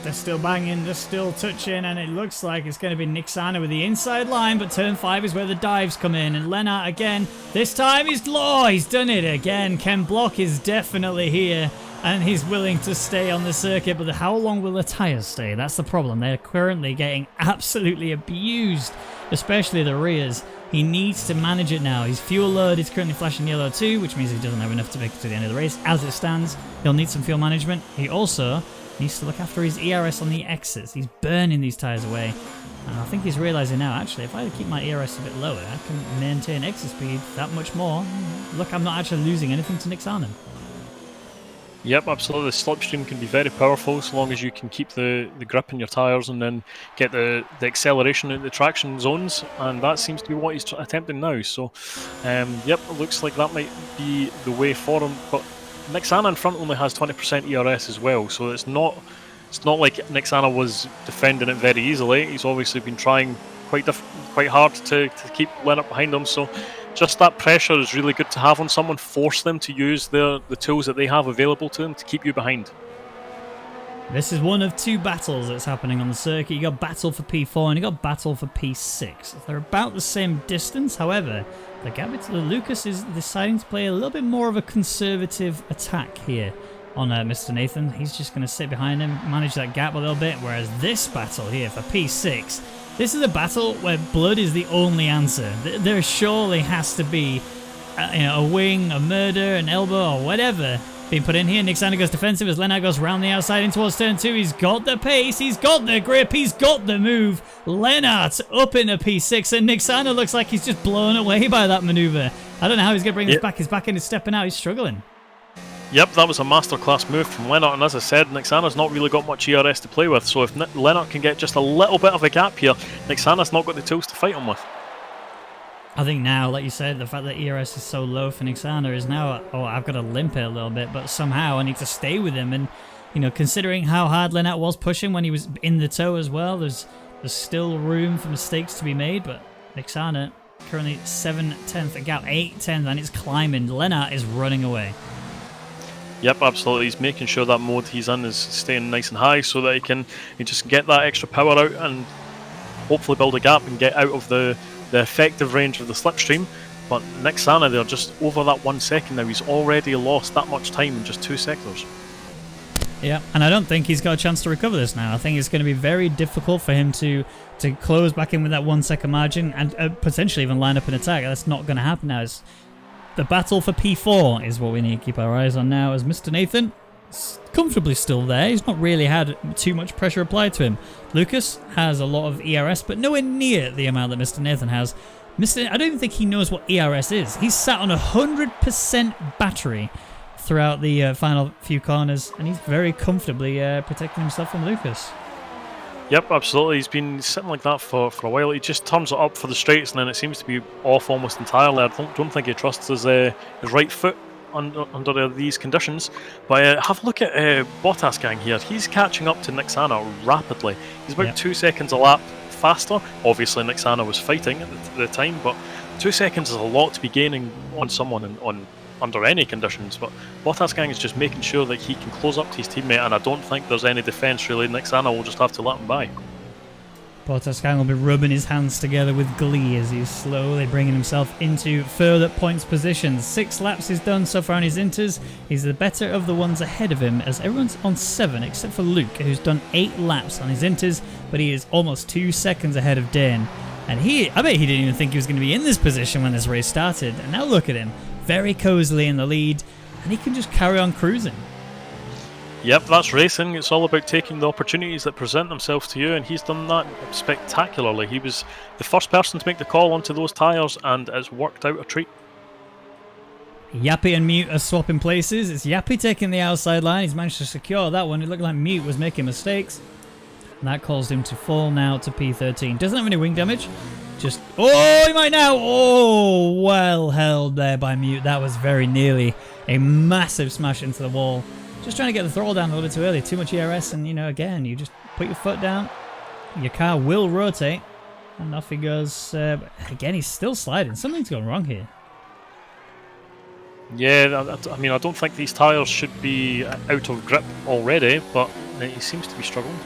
Speaker 1: They're still banging, they're still touching, and it looks like it's going to be Nixana with the inside line, but turn 5 is where the dives come in, and Lennart again, this time he's done it again. Ken Block is definitely here, and he's willing to stay on the circuit, but how long will the tyres stay? That's the problem. They're currently getting absolutely abused, especially the rears. He needs to manage it now. His fuel load is currently flashing yellow too, which means he doesn't have enough to make it to the end of the race. As it stands, he'll need some fuel management. He also needs to look after his ERS on the exits. He's burning these tyres away. And I think he's realising now, actually, if I keep my ERS a bit lower, I can maintain exit speed that much more. Look, I'm not actually losing anything to Nixana.
Speaker 2: Yep, absolutely. The slipstream can be very powerful so long as you can keep the grip in your tyres and then get the acceleration in the traction zones, and that seems to be what he's attempting now. So, yep, it looks like that might be the way for him. But Nixana in front only has 20% ERS as well, so it's not like Nixana was defending it very easily. He's obviously been trying quite hard to keep Lennart behind him. So just that pressure is really good to have on someone. Force them to use the tools that they have available to them to keep you behind.
Speaker 1: This is one of two battles that's happening on the circuit. You got battle for P4 and you got battle for P6. They're about the same distance, however, the gap between Lucas is deciding to play a little bit more of a conservative attack here on Mr. Nathan. He's just going to sit behind him, manage that gap a little bit, whereas this battle here for P6, this is a battle where blood is the only answer. There surely has to be a wing, a murder, an elbow, or whatever being put in here. Nixana goes defensive as Lennart goes round the outside in towards turn 2. He's got the pace, he's got the grip, he's got the move. Lennart up in a P6, and Nixana looks like he's just blown away by that maneuver. I don't know how he's going to bring this back. His back end is stepping out, he's struggling.
Speaker 2: Yep, that was a masterclass move from Lennart, and as I said, Nixana's not really got much ERS to play with, so if Lennart can get just a little bit of a gap here, Nixana's not got the tools to fight him with.
Speaker 1: I think now, like you said, the fact that ERS is so low for Nixana is now, oh, I've got to limp it a little bit, but somehow I need to stay with him. And, you know, considering how hard Lennart was pushing when he was in the tow as well, there's still room for mistakes to be made, but Nixana currently 7/10 a gap, 8/10, and it's climbing. Lennart is running away.
Speaker 2: Yep, absolutely. He's making sure that mode he's in is staying nice and high so that he just get that extra power out and hopefully build a gap and get out of the effective range of the slipstream. But Nixana, they're just over that 1 second now. He's already lost that much time in just 2 sectors.
Speaker 1: Yeah, and I don't think he's got a chance to recover this now. I think it's going to be very difficult for him to close back in with that 1 second margin and potentially even line up an attack. That's not going to happen now. The battle for P4 is what we need to keep our eyes on now, as Mr. Nathan is comfortably still there. He's not really had too much pressure applied to him. Lucas has a lot of ERS, but nowhere near the amount that Mr. Nathan has. I don't even think he knows what ERS is. He's sat on 100% battery throughout the final few corners, and he's very comfortably protecting himself from Lucas.
Speaker 2: Yep, absolutely. He's been sitting like that for a while. He just turns it up for the straights, and then it seems to be off almost entirely. I don't think he trusts his right foot under these conditions. But have a look at Bottas gang here. He's catching up to Nixana rapidly. He's about 2 seconds a lap faster. Obviously, Nixana was fighting at the time, but 2 seconds is a lot to be gaining on someone on under any conditions. But Bottasgang is just making sure that he can close up to his teammate, and I don't think there's any defence really. Nixana will just have to let him by.
Speaker 1: Bottasgang will be rubbing his hands together with glee as he's slowly bringing himself into further points positions. 6 laps he's done so far on his inters. He's the better of the ones ahead of him, as everyone's on 7 except for Luke, who's done 8 laps on his inters, but he is almost 2 seconds ahead of Dane. And I bet he didn't even think he was going to be in this position when this race started. And now look at him, very cozily in the lead, and he can just carry on cruising.
Speaker 2: Yep, that's racing. It's all about taking the opportunities that present themselves to you, and he's done that spectacularly. He was the first person to make the call onto those tyres, and it's worked out a treat.
Speaker 1: Yappy and Mute are swapping places. It's Yappy taking the outside line. He's managed to secure that one. It looked like Mute was making mistakes. And that caused him to fall now to P13. Doesn't have any wing damage. Oh, he might now. Oh, well held there by Mute. That was very nearly a massive smash into the wall. Just trying to get the throttle down a little bit too early. Too much ERS, and again, you just put your foot down. Your car will rotate, and off he goes. Again, he's still sliding. Something's gone wrong here.
Speaker 2: Yeah, I mean, I don't think these tyres should be out of grip already, but he seems to be struggling.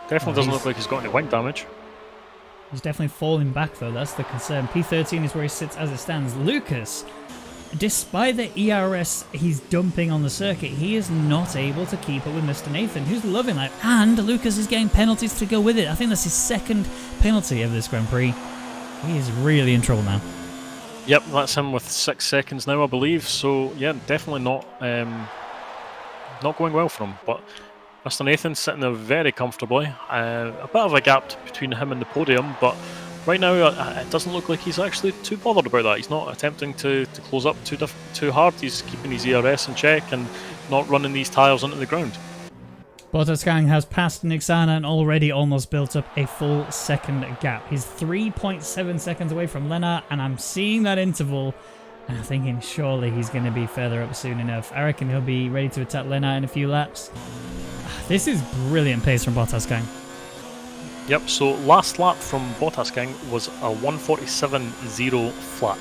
Speaker 2: Definitely doesn't look like he's got any wing damage.
Speaker 1: He's definitely falling back, though. That's the concern. P13 is where he sits as it stands. Lucas, despite the ERS he's dumping on the circuit, he is not able to keep up with Mr. Nathan, who's loving life. And Lucas is getting penalties to go with it. I think that's his 2nd penalty of this Grand Prix. He is really in trouble now.
Speaker 2: Yep, that's him with 6 seconds now, I believe. So, yeah, definitely not going well for him. But Mr. Nathan's sitting there very comfortably. A bit of a gap between him and the podium, but right now it doesn't look like he's actually too bothered about that. He's not attempting to close up too hard. He's keeping his ERS in check and not running these tyres into the ground.
Speaker 1: Bottasgang has passed Nixana and already almost built up a full 2nd gap. He's 3.7 seconds away from Lennart, and I'm seeing that interval and I'm thinking surely he's going to be further up soon enough. I reckon he'll be ready to attack Lennart in a few laps. This is brilliant pace from Bottasgang.
Speaker 2: Yep, so last lap from Bottasgang was a 147.0 flat.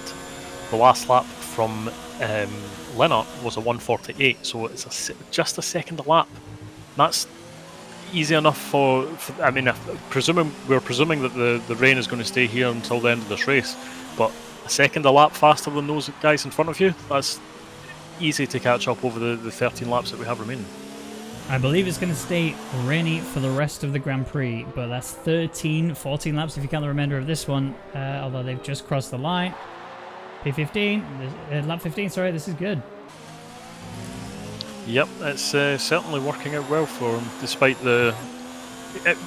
Speaker 2: The last lap from Lennart was a 148, so it's just a second a lap. That's easy enough for I mean, we're presuming that the rain is going to stay here until the end of this race, but a second a lap faster than those guys in front of you, that's easy to catch up over the 13 laps that we have remaining.
Speaker 1: I believe it's going to stay rainy for the rest of the Grand Prix, but that's 14 laps if you count the remainder of this one, although they've just crossed the line. P15, lap 15, sorry, this is good.
Speaker 2: Yep, it's certainly working out well for him, despite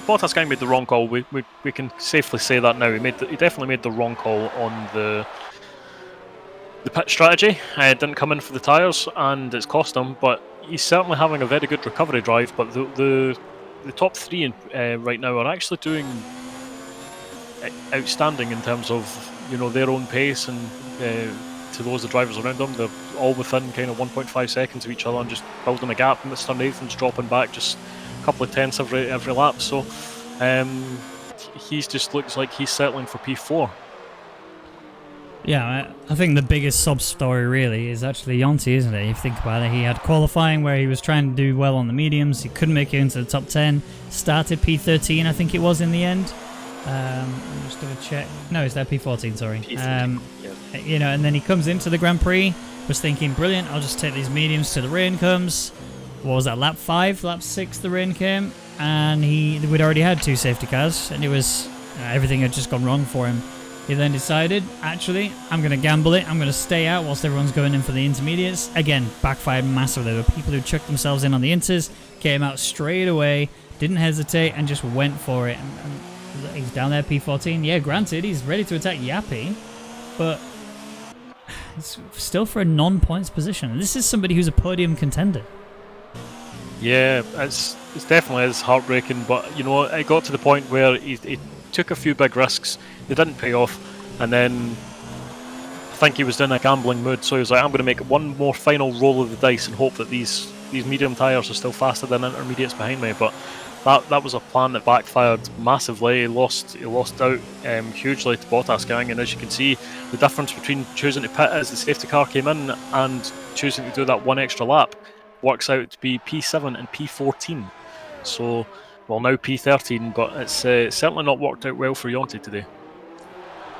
Speaker 2: Bottasgang made the wrong call. We can safely say that now. He definitely made the wrong call on the pit strategy. Didn't come in for the tyres, and it's cost him, but he's certainly having a very good recovery drive. But the top 3 right now are actually doing outstanding in terms of their own pace, and to those the drivers around them, they're all within kind of 1.5 seconds of each other and just building a gap. Mr. Nathan's dropping back just a couple of tenths every lap, so he just looks like he's settling for P4.
Speaker 1: Yeah, I think the biggest sob story really is actually Yonti, isn't it? If you think about it, he had qualifying where he was trying to do well on the mediums. He couldn't make it into the top 10. Started P13, I think it was in the end. I'm just going to check. No, it's there, P14, sorry.
Speaker 2: P14, yeah.
Speaker 1: And then he comes into the Grand Prix, was thinking, brilliant, I'll just take these mediums till the rain comes. What was that, lap 5? Lap 6 the rain came, and we'd already had 2 safety cars, and it was everything had just gone wrong for him. He then decided, actually, I'm going to gamble it. I'm going to stay out whilst everyone's going in for the intermediates. Again, backfired massively. There were people who chucked themselves in on the inters, came out straight away, didn't hesitate, and just went for it. And he's down there, P14. Yeah, granted, he's ready to attack Yappy, but it's still for a non-points position. This is somebody who's a podium contender.
Speaker 2: Yeah, it's definitely heartbreaking, but it got to the point where he took a few big risks. They didn't pay off, and then I think he was in a gambling mood, so he was like, I'm going to make one more final roll of the dice and hope that these medium tyres are still faster than intermediates behind me. But that was a plan that backfired massively. He lost out hugely to Bottas Gang, and as you can see, the difference between choosing to pit as the safety car came in and choosing to do that one extra lap works out to be P7 and P14. So, well, now P13, but it's certainly not worked out well for Yonti today.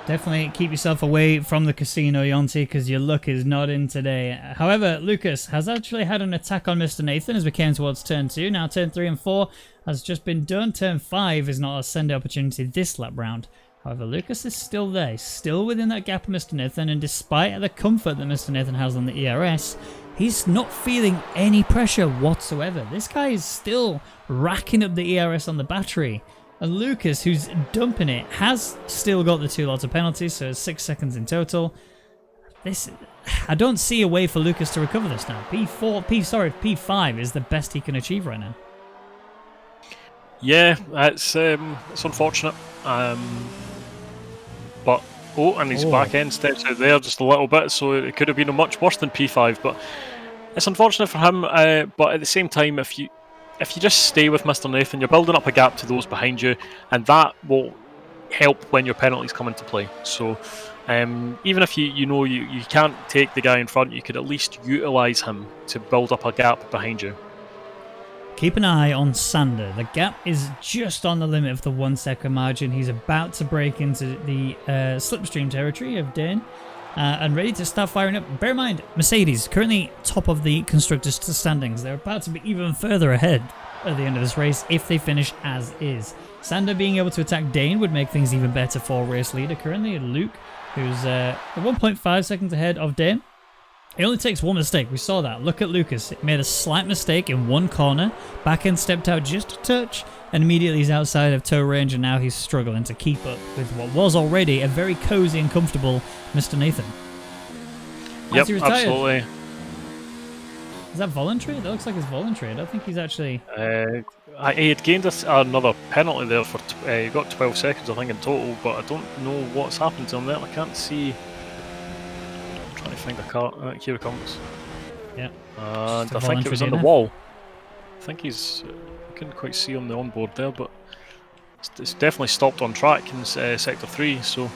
Speaker 1: Definitely keep yourself away from the casino, Yonti, because your luck is not in today. However, Lucas has actually had an attack on Mr. Nathan as we came towards turn 2. Now turn 3 and 4 has just been done. Turn 5 is not a send opportunity this lap round. However, Lucas is still there. He's still within that gap of Mr. Nathan, and despite the comfort that Mr. Nathan has on the ERS, he's not feeling any pressure whatsoever. This guy is still racking up the ERS on the battery. And Lucas, who's dumping it, has still got the 2 lots of penalties, so it's 6 seconds in total. I don't see a way for Lucas to recover this now. P5 is the best he can achieve right now.
Speaker 2: Yeah, it's unfortunate. But and his back end steps out there just a little bit, so it could have been much worse than P5. But it's unfortunate for him. But at the same time, if you just stay with Mr. Nathan, you're building up a gap to those behind you, and that will help when your penalties come into play. So even if you can't take the guy in front, you could at least utilise him to build up a gap behind you.
Speaker 1: Keep an eye on Sander. The gap is just on the limit of the 1 second margin. He's about to break into the slipstream territory of Dane. And ready to start firing up. Bear in mind, Mercedes currently top of the constructors standings. They're about to be even further ahead at the end of this race if they finish as is. Sander being able to attack Dane would make things even better for race leader currently. Luke, who's 1.5 seconds ahead of Dane. It only takes one mistake. We saw that. Look at Lucas. He made a slight mistake in one corner. Back end stepped out just a touch, and immediately he's outside of tow range, and now he's struggling to keep up with what was already a very cozy and comfortable Mr. Nathan.
Speaker 2: Yep, absolutely.
Speaker 1: Is that voluntary? That looks like it's voluntary. I don't think he's actually...
Speaker 2: he had gained another penalty there for... he got 12 seconds, I think, in total, but I don't know what's happened to him there. I can't see... Trying to find the car. Here it comes.
Speaker 1: Yeah.
Speaker 2: And I think it was on the wall. I think he's... I couldn't quite see on the onboard there, but it's definitely stopped on track in Sector 3, so...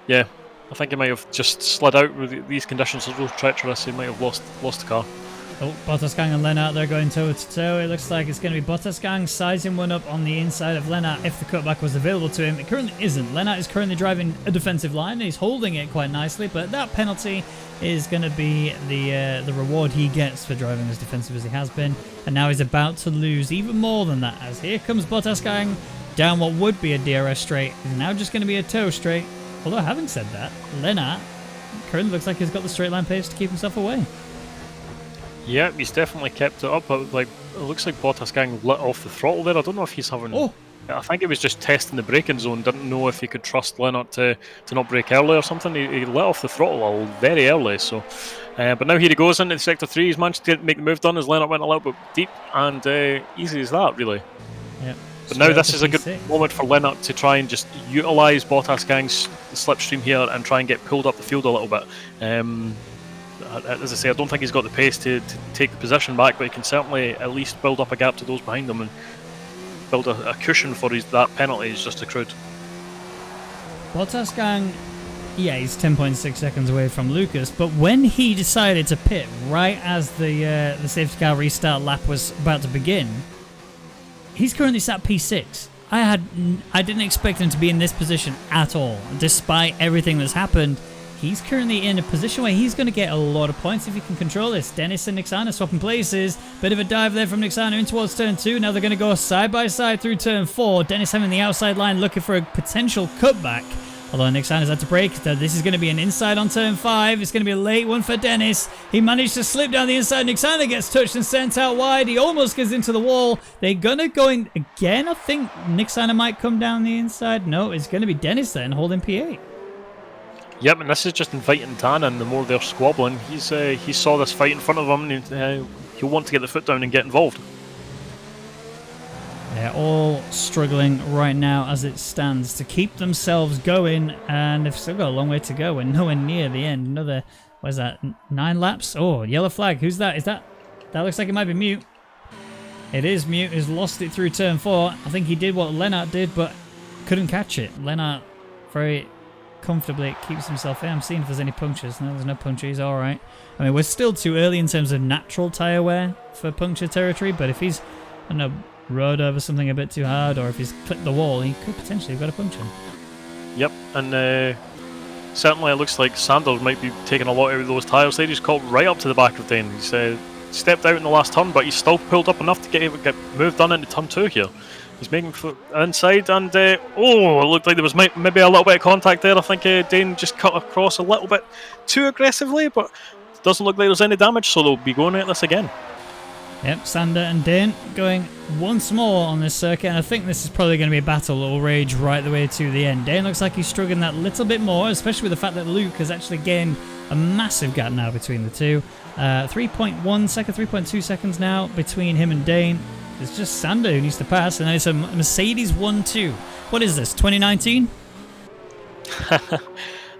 Speaker 2: yeah, I think he might have just slid out with these conditions. Are real treacherous. He might have lost the car.
Speaker 1: Oh, Bottas Gang and Lennart, they're going toe to toe. It looks like it's going to be Bottas Gang sizing one up on the inside of Lennart if the cutback was available to him. It currently isn't. Lennart is currently driving a defensive line, and he's holding it quite nicely, but that penalty is going to be the reward he gets for driving as defensive as he has been. And now he's about to lose even more than that, as here comes Bottas Gang down what would be a DRS straight. Is now just going to be a toe straight. Although, having said that, Lennart currently looks like he's got the straight line pace to keep himself away.
Speaker 2: Yeah, he's definitely kept it up. But it looks like Bottas Gang lit off the throttle there. I don't know if he's having...
Speaker 1: Oh!
Speaker 2: I think he was just testing the braking zone. Didn't know if he could trust Lennart to not brake early or something. He lit off the throttle very early. So, but now here he goes into Sector 3. He's managed to make the move done as Lennart went a little bit deep. And easy as that, really.
Speaker 1: Yeah.
Speaker 2: But now this is a good moment for Lennart to try and just utilise Bottas Gang's slipstream here and try and get pulled up the field a little bit. As I say, I don't think he's got the pace to take the position back, but he can certainly at least build up a gap to those behind him and build a cushion for that penalty he's just accrued.
Speaker 1: Bottas Gang, yeah, he's 10.6 seconds away from Lucas, but when he decided to pit right as the safety car restart lap was about to begin, he's currently sat P6. I didn't expect him to be in this position at all, despite everything that's happened. He's currently in a position where he's going to get a lot of points if he can control this. Dennis and Niksana swapping places. Bit of a dive there from Niksana in towards turn 2. Now they're going to go side by side through turn 4. Dennis having the outside line looking for a potential cutback. Although Niksana's had to brake. This is going to be an inside on turn 5. It's going to be a late one for Dennis. He managed to slip down the inside. Niksana gets touched and sent out wide. He almost gets into the wall. They're going to go in again. I think Niksana might come down the inside. No, it's going to be Dennis then holding P8.
Speaker 2: Yep, and this is just inviting Dan in. The more they're squabbling, he saw this fight in front of him, and he'll want to get the foot down and get involved.
Speaker 1: They're all struggling right now as it stands to keep themselves going, and they've still got a long way to go. We're nowhere near the end. Another, what is that, 9 laps? Oh, yellow flag. Who's that? That looks like it might be Mute. It is Mute who's lost it through turn 4. I think he did what Lennart did, but couldn't catch it. Lennart very comfortably keeps himself in. I'm seeing if there's any punctures. No, there's no puncture. He's all right. I mean, we're still too early in terms of natural tyre wear for puncture territory, but if he's, I don't know, rode over something a bit too hard, or if he's clipped the wall, he could potentially have got a puncture.
Speaker 2: Yep, and certainly it looks like Sanders might be taking a lot out of those tyres. They just caught right up to the back of Dane. He's stepped out in the last turn, but he's still pulled up enough to get moved on into turn 2 here. He's making for inside, and it looked like there was maybe a little bit of contact there. I think Dane just cut across a little bit too aggressively, but it doesn't look like there's any damage, so they'll be going at this again.
Speaker 1: Yep, Sander and Dane going once more on this circuit, and I think this is probably going to be a battle that will rage right the way to the end. Dane looks like he's struggling that little bit more, especially with the fact that Luke has actually gained a massive gap now between the two. 3.1 seconds, 3.2 seconds now between him and Dane. It's just Sander who needs to pass, and then it's a Mercedes 1-2. What is this, 2019?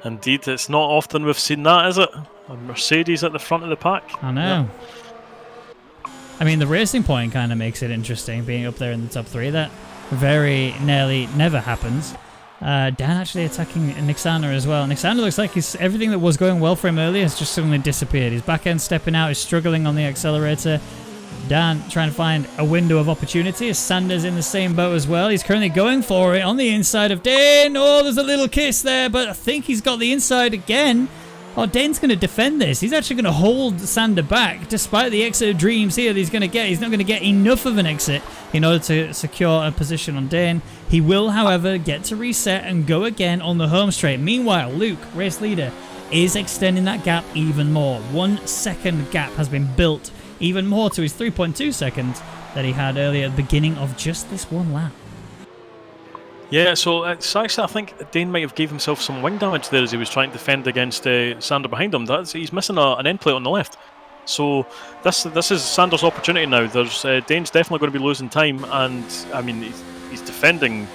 Speaker 2: Indeed, it's not often we've seen that, is it? A Mercedes at the front of the pack.
Speaker 1: I know. Yeah. I mean, the racing point kind of makes it interesting, being up there in the top 3. That very nearly never happens. Dan actually attacking Nixana as well. Nixana looks like everything that was going well for him earlier has just suddenly disappeared. His back end stepping out, he's struggling on the accelerator. Dan trying to find a window of opportunity as Sanders in the same boat as well. He's currently going for it on the inside of Dane. Oh, there's a little kiss there, but I think he's got the inside again. Oh, Dane's going to defend this. He's actually going to hold Sander back, despite the exit of dreams here that he's going to get. He's not going to get enough of an exit in order to secure a position on Dane. He will, however, get to reset and go again on the home straight. Meanwhile, Luke, race leader, is extending that gap even more. 1 second gap has been built even more to his 3.2 seconds that he had earlier at the beginning of just this one lap.
Speaker 2: Yeah, so it's actually, I think Dane might have gave himself some wing damage there as he was trying to defend against Sander behind him. He's missing an end plate on the left. So this is Sander's opportunity now. There's Dane's definitely going to be losing time, and I mean he's defending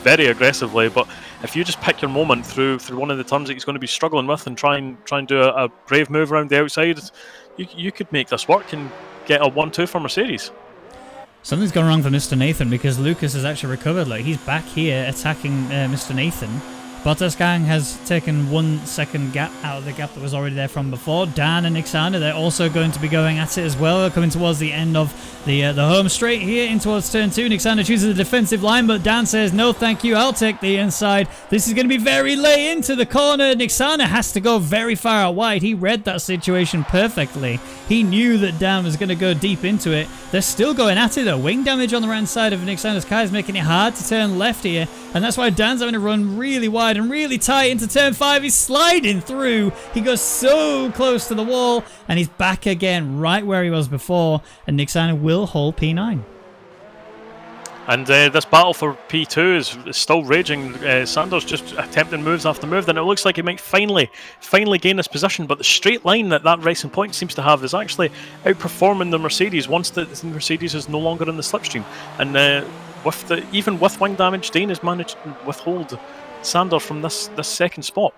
Speaker 2: very aggressively. But if you just pick your moment through one of the turns that he's going to be struggling with and try and do a brave move around the outside, you could make this work and get a 1-2 for Mercedes.
Speaker 1: Something's gone wrong for Mr. Nathan because Lucas has actually recovered. Like, he's back here attacking Mr. Nathan. Bottas Gang has taken 1 second gap out of the gap that was already there from before. Dan and Nixana, they're also going to be going at it as well. They're coming towards the end of the home straight here in towards turn 2. Nixana chooses the defensive line, but Dan says, no thank you, I'll take the inside. This is going to be very late into the corner. Nixana has to go very far out wide. He read that situation perfectly. He knew that Dan was going to go deep into it. They're still going at it though. Wing damage on the right side of Nixana's car is making it hard to turn left here, and that's why Dan's having to run really wide and really tight into turn 5. He's sliding through. He goes so close to the wall, and he's back again right where he was before, and Nixana will hold P9.
Speaker 2: And this battle for P2 is still raging. Sanders just attempting moves after move, and it looks like he might finally gain this position, but the straight line that racing point seems to have is actually outperforming the Mercedes once the Mercedes is no longer in the slipstream. And even with wing damage, Dane has managed to withhold Sander from this second spot.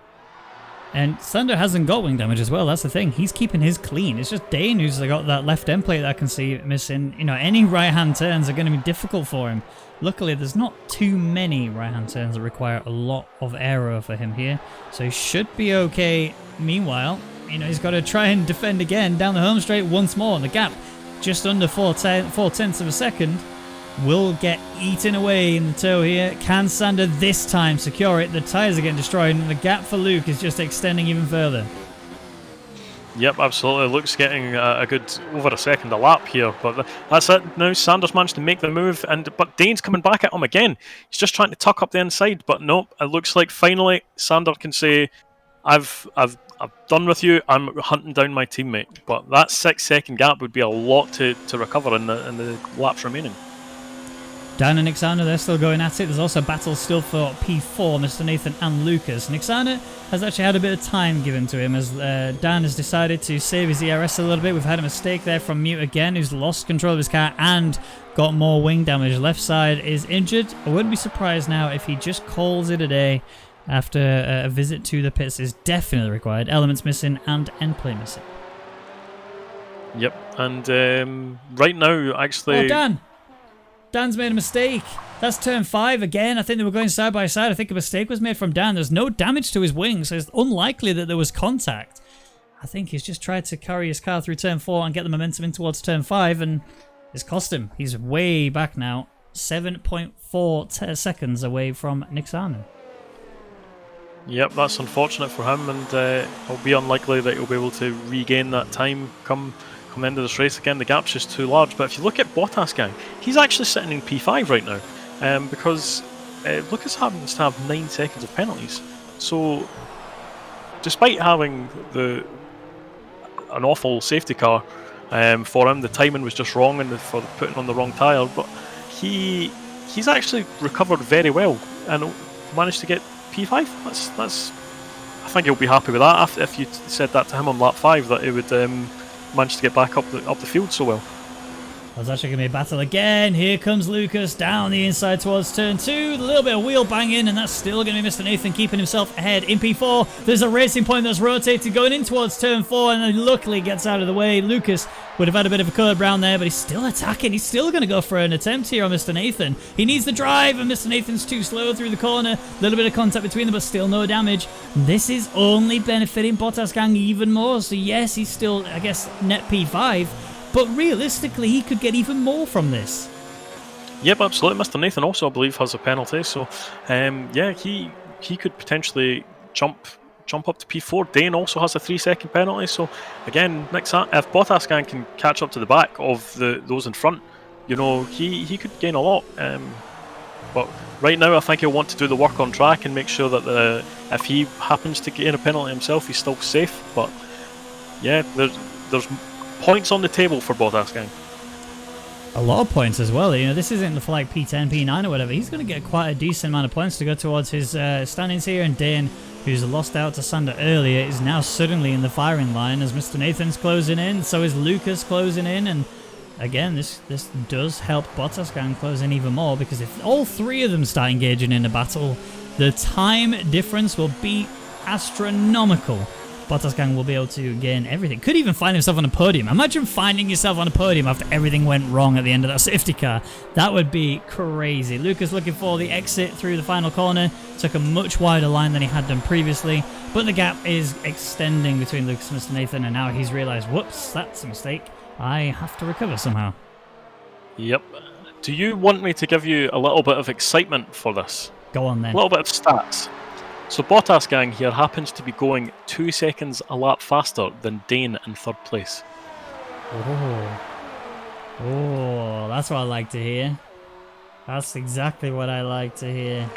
Speaker 1: And Sander hasn't got wing damage as well. That's the thing. He's keeping his clean. It's just Dane who's got that left end plate that I can see missing. You know, any right-hand turns are going to be difficult for him. Luckily, there's not too many right-hand turns that require a lot of aero for him here, so he should be okay. Meanwhile, you know, he's got to try and defend again down the home straight once more. The gap, just under 4/10 of a second, will get eaten away in the toe here. Can Sander this time secure it? The tyres are getting destroyed, and the gap for Luke is just extending even further.
Speaker 2: Yep, absolutely. Luke's getting a good over a second a lap here, but that's it. Now Sanders managed to make the move, but Dane's coming back at him again. He's just trying to tuck up the inside, but nope. It looks like finally Sander can say, "I've done with you. I'm hunting down my teammate." But that 6 second gap would be a lot to recover in the laps remaining.
Speaker 1: Dan and Nixana, they're still going at it. There's also a battle still for P4, Mr. Nathan and Lucas. Nixana has actually had a bit of time given to him as Dan has decided to save his ERS a little bit. We've had a mistake there from Mute again, who's lost control of his car and got more wing damage. Left side is injured. I wouldn't be surprised now if he just calls it a day after a visit to the pits is definitely required. Elements missing and end plate missing.
Speaker 2: Yep, and right now, actually...
Speaker 1: Oh, Dan! Dan's made a mistake. That's turn 5 again. I think they were going side by side. I think a mistake was made from Dan. There's no damage to his wings, so it's unlikely that there was contact. I think he's just tried to carry his car through turn 4 and get the momentum in towards turn 5, and it's cost him. He's way back now. 7.4 seconds away from Nick Sarnan.
Speaker 2: Yep, that's unfortunate for him, and it'll be unlikely that he'll be able to regain that time come the end of this race. Again, the gap's just too large. But if you look at Bottas, gang, he's actually sitting in P5 right now, because Lucas happens to have 9 seconds of penalties. So, despite having an awful safety car for him, the timing was just wrong and for putting on the wrong tyre. But he's actually recovered very well and managed to get P5. That's. I think he'll be happy with that. If you said that to him on lap 5, that he would manage to get back up the field so well.
Speaker 1: There's actually going to be a battle again. Here comes Lucas down the inside towards turn 2. A little bit of wheel banging, and that's still going to be Mr. Nathan keeping himself ahead in P4. There's a racing point that's rotated going in towards turn 4, and then luckily gets out of the way. Lucas would have had a bit of a curb round there, but he's still attacking. He's still going to go for an attempt here on Mr. Nathan. He needs the drive, and Mr. Nathan's too slow through the corner. A little bit of contact between them, but still no damage. This is only benefiting Bottas gang even more. So yes, he's still, I guess, net P5. But realistically, he could get even more from this.
Speaker 2: Yep, absolutely. Mr. Nathan also, I believe, has a penalty. So, yeah, he could potentially jump up to P4. Dane also has a 3-second penalty. So, again, if Bottas gang can catch up to the back of those in front, you know, he could gain a lot. But right now, I think he'll want to do the work on track and make sure that if he happens to gain a penalty himself, he's still safe. But yeah, there's points on the table for Bottas gang.
Speaker 1: A lot of points as well. You know, this isn't for like P10, P9 or whatever. He's going to get quite a decent amount of points to go towards his standings here. And Dane, who's lost out to Sander earlier, is now suddenly in the firing line as Mr. Nathan's closing in. So is Lucas closing in. And again, this does help Bottas gang close in even more, because if all 3 of them start engaging in a battle, the time difference will be astronomical. Bottas gang will be able to gain everything. Could even find himself on a podium. Imagine finding yourself on a podium after everything went wrong at the end of that safety car. That would be crazy. Lucas looking for the exit through the final corner. Took a much wider line than he had done previously. But the gap is extending between Lucas and Mr. Nathan, and now he's realised, whoops, that's a mistake. I have to recover somehow.
Speaker 2: Yep. Do you want me to give you a little bit of excitement for this?
Speaker 1: Go on then.
Speaker 2: A little bit of stats. So Bottas gang here happens to be going 2 seconds a lap faster than Dane in 3rd place.
Speaker 1: Oh, that's what I like to hear. That's exactly what I like to hear.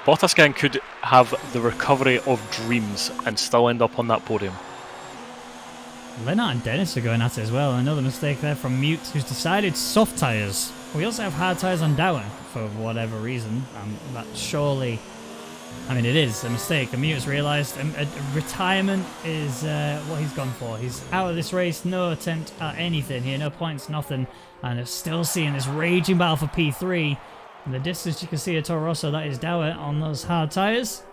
Speaker 2: Bottas gang could have the recovery of dreams and still end up on that podium.
Speaker 1: Lennart and Dennis are going at it as well. Another mistake there from Mute, who's decided soft tyres. We also have hard tyres on Dower for whatever reason. That surely, I mean, it is a mistake. And Mute's realised a retirement is what he's gone for. He's out of this race, no attempt at anything here, no points, nothing. And they're still seeing this raging battle for P3. In the distance, you can see a Toro Rosso, that is Dower on those hard tyres.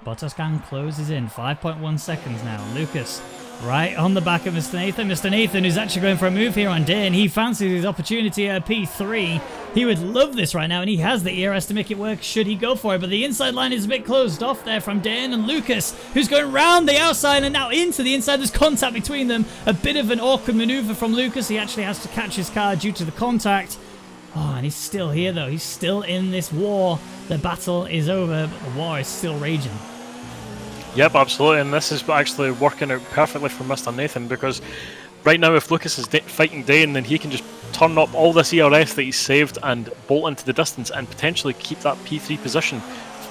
Speaker 1: Bottas gang closes in, 5.1 seconds now. Lucas right on the back of Mr. Nathan. Mr. Nathan, who's actually going for a move here on Dane. He fancies his opportunity at P3. He would love this right now, and he has the ERS to make it work should he go for it. But the inside line is a bit closed off there from Dane and Lucas, who's going round the outside and now into the inside. There's contact between them. A bit of an awkward maneuver from Lucas. He actually has to catch his car due to the contact. Oh, and he's still here, though. He's still in this war. The battle is over, but the war is still raging.
Speaker 2: Yep, absolutely, and this is actually working out perfectly for Mr. Nathan, because right now if Lucas is fighting Dane, then he can just turn up all this ERS that he's saved and bolt into the distance and potentially keep that P3 position,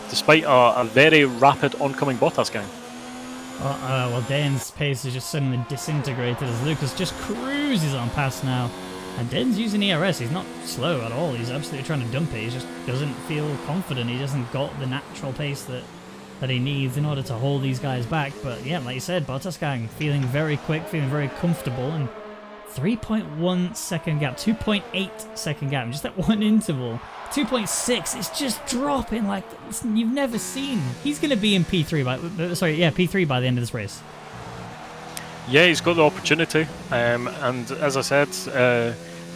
Speaker 2: despite a very rapid oncoming Bottas gang.
Speaker 1: Well, Dane's pace is just suddenly disintegrated as Lucas just cruises on past now. And Dane's using ERS, he's not slow at all, he's absolutely trying to dump it, he just doesn't feel confident, he hasn't got the natural pace that he needs in order to hold these guys back. But yeah, like you said, Bottas gang feeling very quick, feeling very comfortable, and 3.1 second gap, 2.8 second gap, just that one interval. 2.6, it's just dropping like you've never seen. He's going to be in P3 by the end of this race.
Speaker 2: Yeah, he's got the opportunity, and as I said, the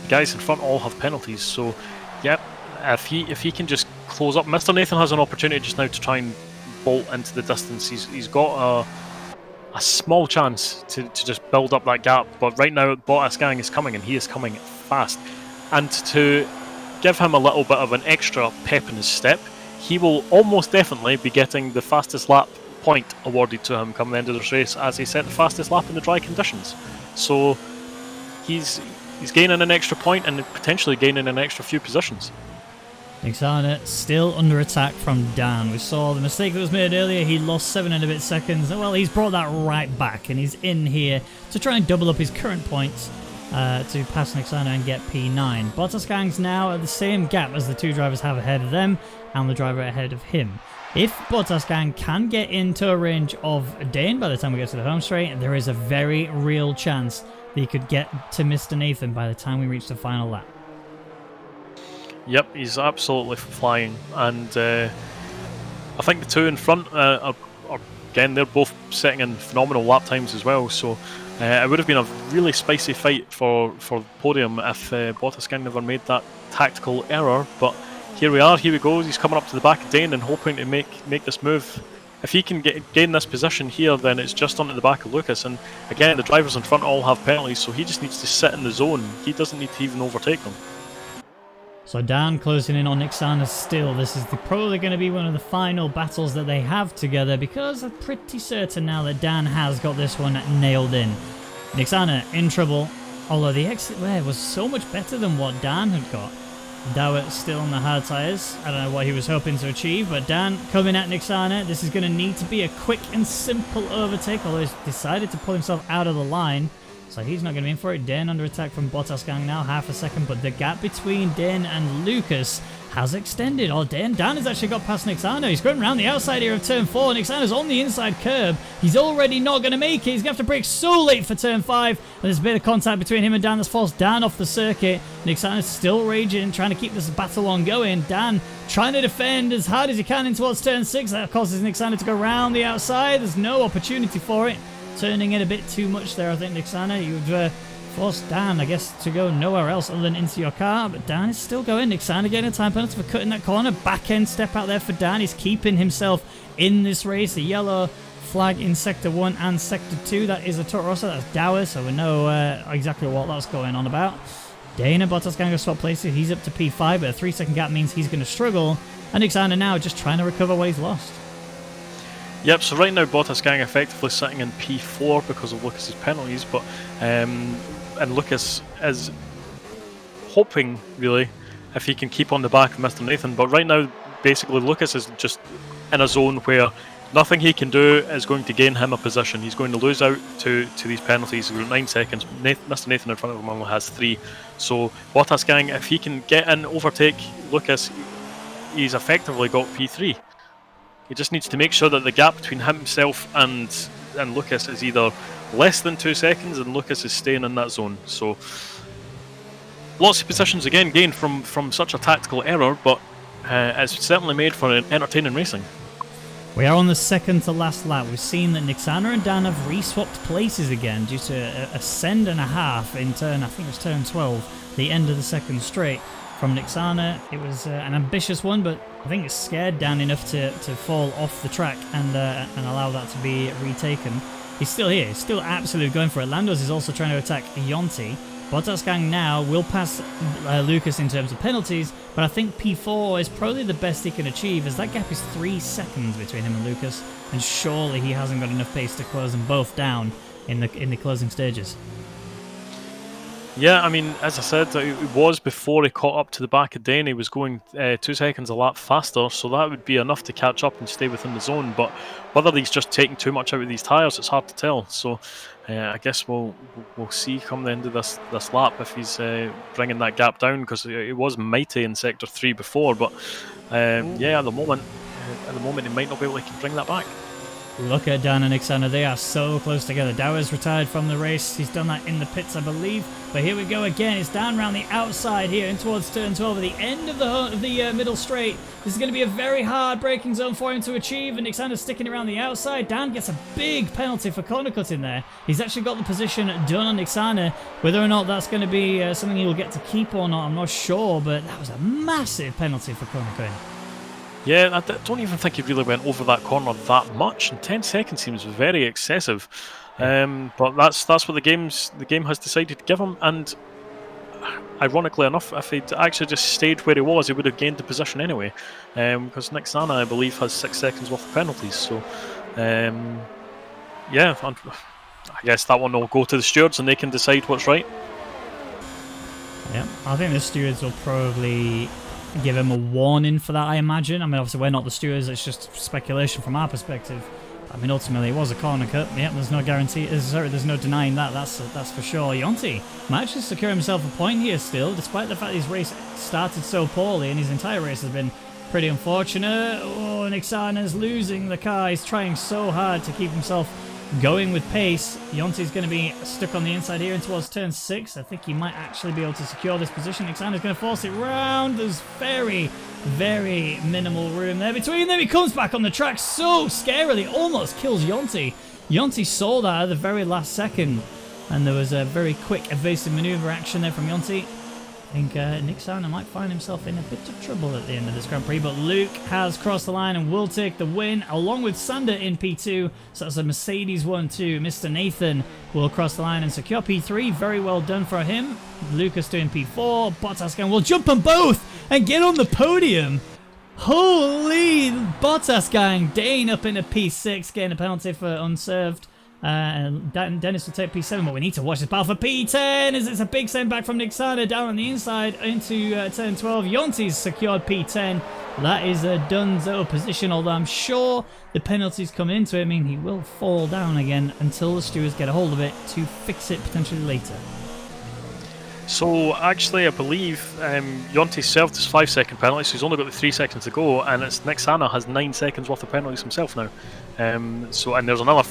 Speaker 2: guys in front all have penalties. So, yeah, if he can just close up, Mr. Nathan has an opportunity just now to try and bolt into the distance. He's got a small chance to just build up that gap, but right now Bottas Gang is coming, and he is coming fast. And to give him a little bit of an extra pep in his step, he will almost definitely be getting the fastest lap point awarded to him come the end of this race, as he set the fastest lap in the dry conditions. So he's gaining an extra point and potentially gaining an extra few positions.
Speaker 1: Niksana still under attack from Dan. We saw the mistake that was made earlier. He lost 7 and a bit seconds. Well, he's brought that right back, and he's in here to try and double up his current points to pass Niksana and get P9. Bottas Gang's now at the same gap as the two drivers have ahead of them and the driver ahead of him. If Bottas Gang can get into a range of Dane by the time we get to the home straight, there is a very real chance that he could get to Mr. Nathan by the time we reach the final lap.
Speaker 2: Yep, he's absolutely flying, and I think the two in front are again, they're both setting in phenomenal lap times as well. So it would have been a really spicy fight for the podium if Bottas Gang never made that tactical error. But here we are, here we go. He's coming up to the back of Dane and hoping to make this move. If he can gain this position here, then it's just onto the back of Lucas. And again, the drivers in front all have penalties, so he just needs to sit in the zone. He doesn't need to even overtake them.
Speaker 1: So Dan closing in on Niksana still. This is probably going to be one of the final battles that they have together, because I'm pretty certain now that Dan has got this one nailed in. Niksana in trouble, although the exit there was so much better than what Dan had got. Dowett still on the hard tyres. I don't know what he was hoping to achieve, but Dan coming at Niksana. This is going to need to be a quick and simple overtake, although he's decided to pull himself out of the line. So he's not going to be in for it. Dane under attack from Bottas Gang now, half a second, but the gap between Dane and Lucas has extended. Oh, Dan has actually got past Niksana. He's going around the outside here of turn 4. Niksana's on the inside curb. He's already not going to make it. He's going to have to brake so late for turn 5. There's a bit of contact between him and Dan that's forced Dan off the circuit. Niksana's still raging, trying to keep this battle on going. Dan trying to defend as hard as he can in towards turn 6. That causes Niksana to go around the outside. There's no opportunity for it. Turning in a bit too much there, I think, Niksana. You've forced Dan, I guess, to go nowhere else other than into your car, but Dan is still going. Niksana getting a time penalty for cutting that corner. Back end step out there for Dan. He's keeping himself in this race. The yellow flag in Sector 1 and Sector 2. That is a Toro Rosso. That's Dower, so we know exactly what that's going on about. Dana Bottas going to swap places. He's up to P5, but a 3-second gap means he's going to struggle. And Niksana now just trying to recover what he's lost.
Speaker 2: Yep, so right now Bottas Gang effectively sitting in P4 because of Lucas's penalties, but and Lucas is hoping, really, if he can keep on the back of Mr. Nathan. But right now, basically, Lucas is just in a zone where nothing he can do is going to gain him a position. He's going to lose out to these penalties. He's got 9 seconds. Mr. Nathan in front of him only has 3. So Bottas Gang, if he can get in, overtake Lucas, he's effectively got P3. He just needs to make sure that the gap between himself and Lucas is either less than 2 seconds and Lucas is staying in that zone. So lots of positions again gained from such a tactical error, but it's certainly made for an entertaining racing.
Speaker 1: We are on the second to last lap. We've seen that Niksana and Dan have re-swapped places again due to a send and a half in turn, I think it was turn 12, the end of the second straight. From Niksana, it was an ambitious one, but I think it scared Dan enough to fall off the track and allow that to be retaken. He's still here. He's still absolutely going for it. Landos is also trying to attack Yonti. Bottas Gang now will pass Lucas in terms of penalties, but I think P4 is probably the best he can achieve, as that gap is 3 seconds between him and Lucas, and surely he hasn't got enough pace to close them both down in the closing stages.
Speaker 2: Yeah, I mean, as I said, it was before he caught up to the back of Dane. He was going 2 seconds a lap faster, so that would be enough to catch up and stay within the zone. But whether he's just taking too much out of these tyres, it's hard to tell. So I guess we'll see come the end of this lap if he's bringing that gap down, because it was mighty in Sector 3 before. But yeah, at the moment he might not be able to bring that back.
Speaker 1: Look at Dan and Ixana, they are so close together. Dower's retired from the race. He's done that in the pits, I believe. But here we go again. It's Dan around the outside here in towards turn 12 at the end of the middle straight. This is going to be a very hard braking zone for him to achieve, and Ixana's sticking around the outside. Dan gets a big penalty for corner cutting there. He's actually got the position done on Ixana. Whether or not that's going to be something he'll get to keep or not, I'm not sure, but that was a massive penalty for corner cutting.
Speaker 2: Yeah, I don't even think he really went over that corner that much, and 10 seconds seems very excessive. But that's what the game has decided to give him, and ironically enough, if he'd actually just stayed where he was, he would have gained the position anyway, because Nick Sana, I believe, has 6 seconds worth of penalties. So, yeah, I guess that one will go to the stewards, and they can decide what's right.
Speaker 1: Yeah, I think the stewards will probably give him a warning for that, I imagine. I mean, obviously, we're not the stewards, it's just speculation from our perspective. I mean, ultimately, it was a corner cut. Yeah, there's no guarantee. There's no denying that. That's for sure. Yonti might actually secure himself a point here still, despite the fact his race started so poorly and his entire race has been pretty unfortunate. Oh, and Ixana's losing the car. He's trying so hard to keep himself going with pace. Yonti's going to be stuck on the inside here and towards turn 6. I think he might actually be able to secure this position. Ixana's going to force it round. There's very, very minimal room there between them. He comes back on the track so scarily. Almost kills Yonti. Yonti saw that at the very last second. And there was a very quick evasive maneuver action there from Yonti. I think Nick Sana might find himself in a bit of trouble at the end of this Grand Prix, but Luke has crossed the line and will take the win, along with Sander in P2. So that's a Mercedes 1-2. Mr. Nathan will cross the line and secure P3. Very well done for him. Lucas doing P4. Bottas Gang will jump on both and get on the podium. Holy Bottas Gang. Dane up into P6, getting a penalty for unserved. Dennis will take P7, but we need to watch this battle for P10 as it's a big send back from Nick Sana down on the inside into turn 12. Yonti's secured P10. That is a donezo position, although I'm sure the penalties coming into it. I mean, he will fall down again until the stewards get a hold of it to fix it potentially later.
Speaker 2: So actually, I believe Yonti served his 5-second penalty, so he's only got the 3 seconds to go, and it's Nick Sana has 9 seconds worth of penalties himself now. And there's another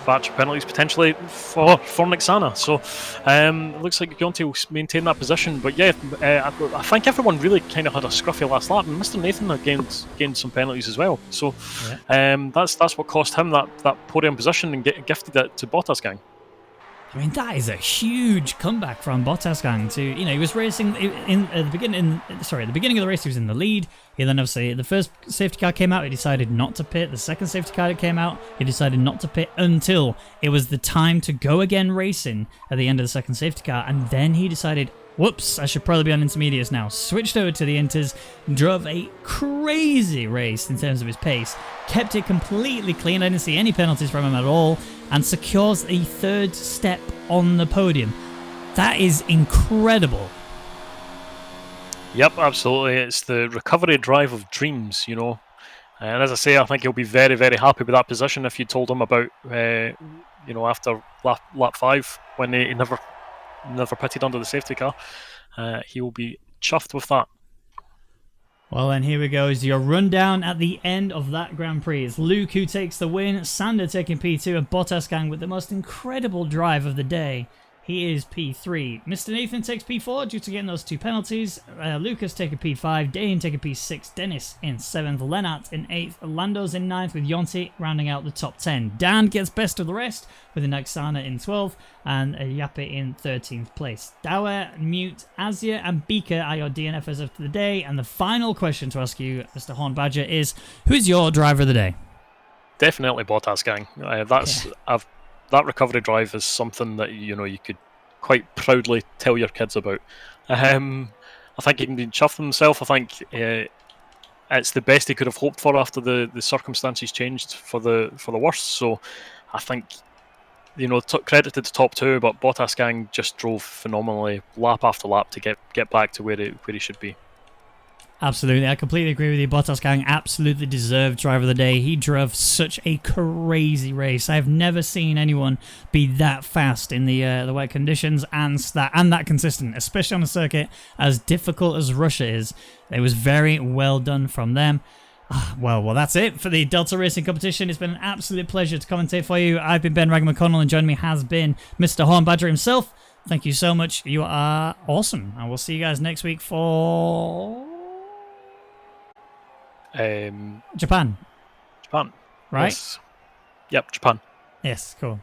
Speaker 2: batch of penalties potentially for Nick Sana. So it looks like Yonti will maintain that position. But yeah, I think everyone really kind of had a scruffy last lap, and Mr. Nathan had gained some penalties as well. So that's what cost him that podium position and gifted it to Bottas Gang.
Speaker 1: I mean, that is a huge comeback from Bottas Gang to, you know, he was racing at the beginning of the race, he was in the lead. He then obviously, the first safety car came out, he decided not to pit. The second safety car that came out, he decided not to pit until it was the time to go again racing at the end of the second safety car. And then he decided, whoops, I should probably be on intermediates now. Switched over to the inters, drove a crazy race in terms of his pace, kept it completely clean. I didn't see any penalties from him at all, and secures a 3rd step on the podium. That is incredible.
Speaker 2: Yep, absolutely. It's the recovery drive of dreams, you know. And as I say, I think he'll be very, very happy with that position. If you told him about, after lap 5, when he never pitted under the safety car, he will be chuffed with that.
Speaker 1: Well, then here we go. Is your rundown at the end of that Grand Prix. It's Luke who takes the win, Sander taking P2, and Bottas Gang with the most incredible drive of the day. He is P3. Mr. Nathan takes P4 due to getting those 2 penalties. Lucas taking P5. Dane taking P6. Dennis in 7th. Lennart in 8th. Lando's in 9th with Yonti rounding out the top 10. Dan gets best of the rest with Naxana in 12th and Yappe in 13th place. Dower, Mute, Azia and Beaker are your DNFers of the day. And the final question to ask you, Mr. Horn Badger, is who's your driver of the day?
Speaker 2: Definitely Bottas Gang. That recovery drive is something that you could quite proudly tell your kids about. I think he can be chuffed with himself. I think it's the best he could have hoped for after the circumstances changed for the worst. So I think credit to the top 2, but Bottas Gang just drove phenomenally lap after lap to get back to where he should be.
Speaker 1: Absolutely, I completely agree with you. Bottas Gang absolutely deserved driver of the day. He drove such a crazy race. I've never seen anyone be that fast in the wet conditions and that consistent, especially on a circuit as difficult as Russia is. It was very well done from them. Well, that's it for the Delta Racing competition. It's been an absolute pleasure to commentate for you. I've been Ben Raggy McConnell, and joining me has been Mr. Horn Badger himself. Thank you so much. You are awesome. And we'll see you guys next week for... Japan.
Speaker 2: Japan.
Speaker 1: Right?
Speaker 2: Yes. Yep, Japan.
Speaker 1: Yes, cool.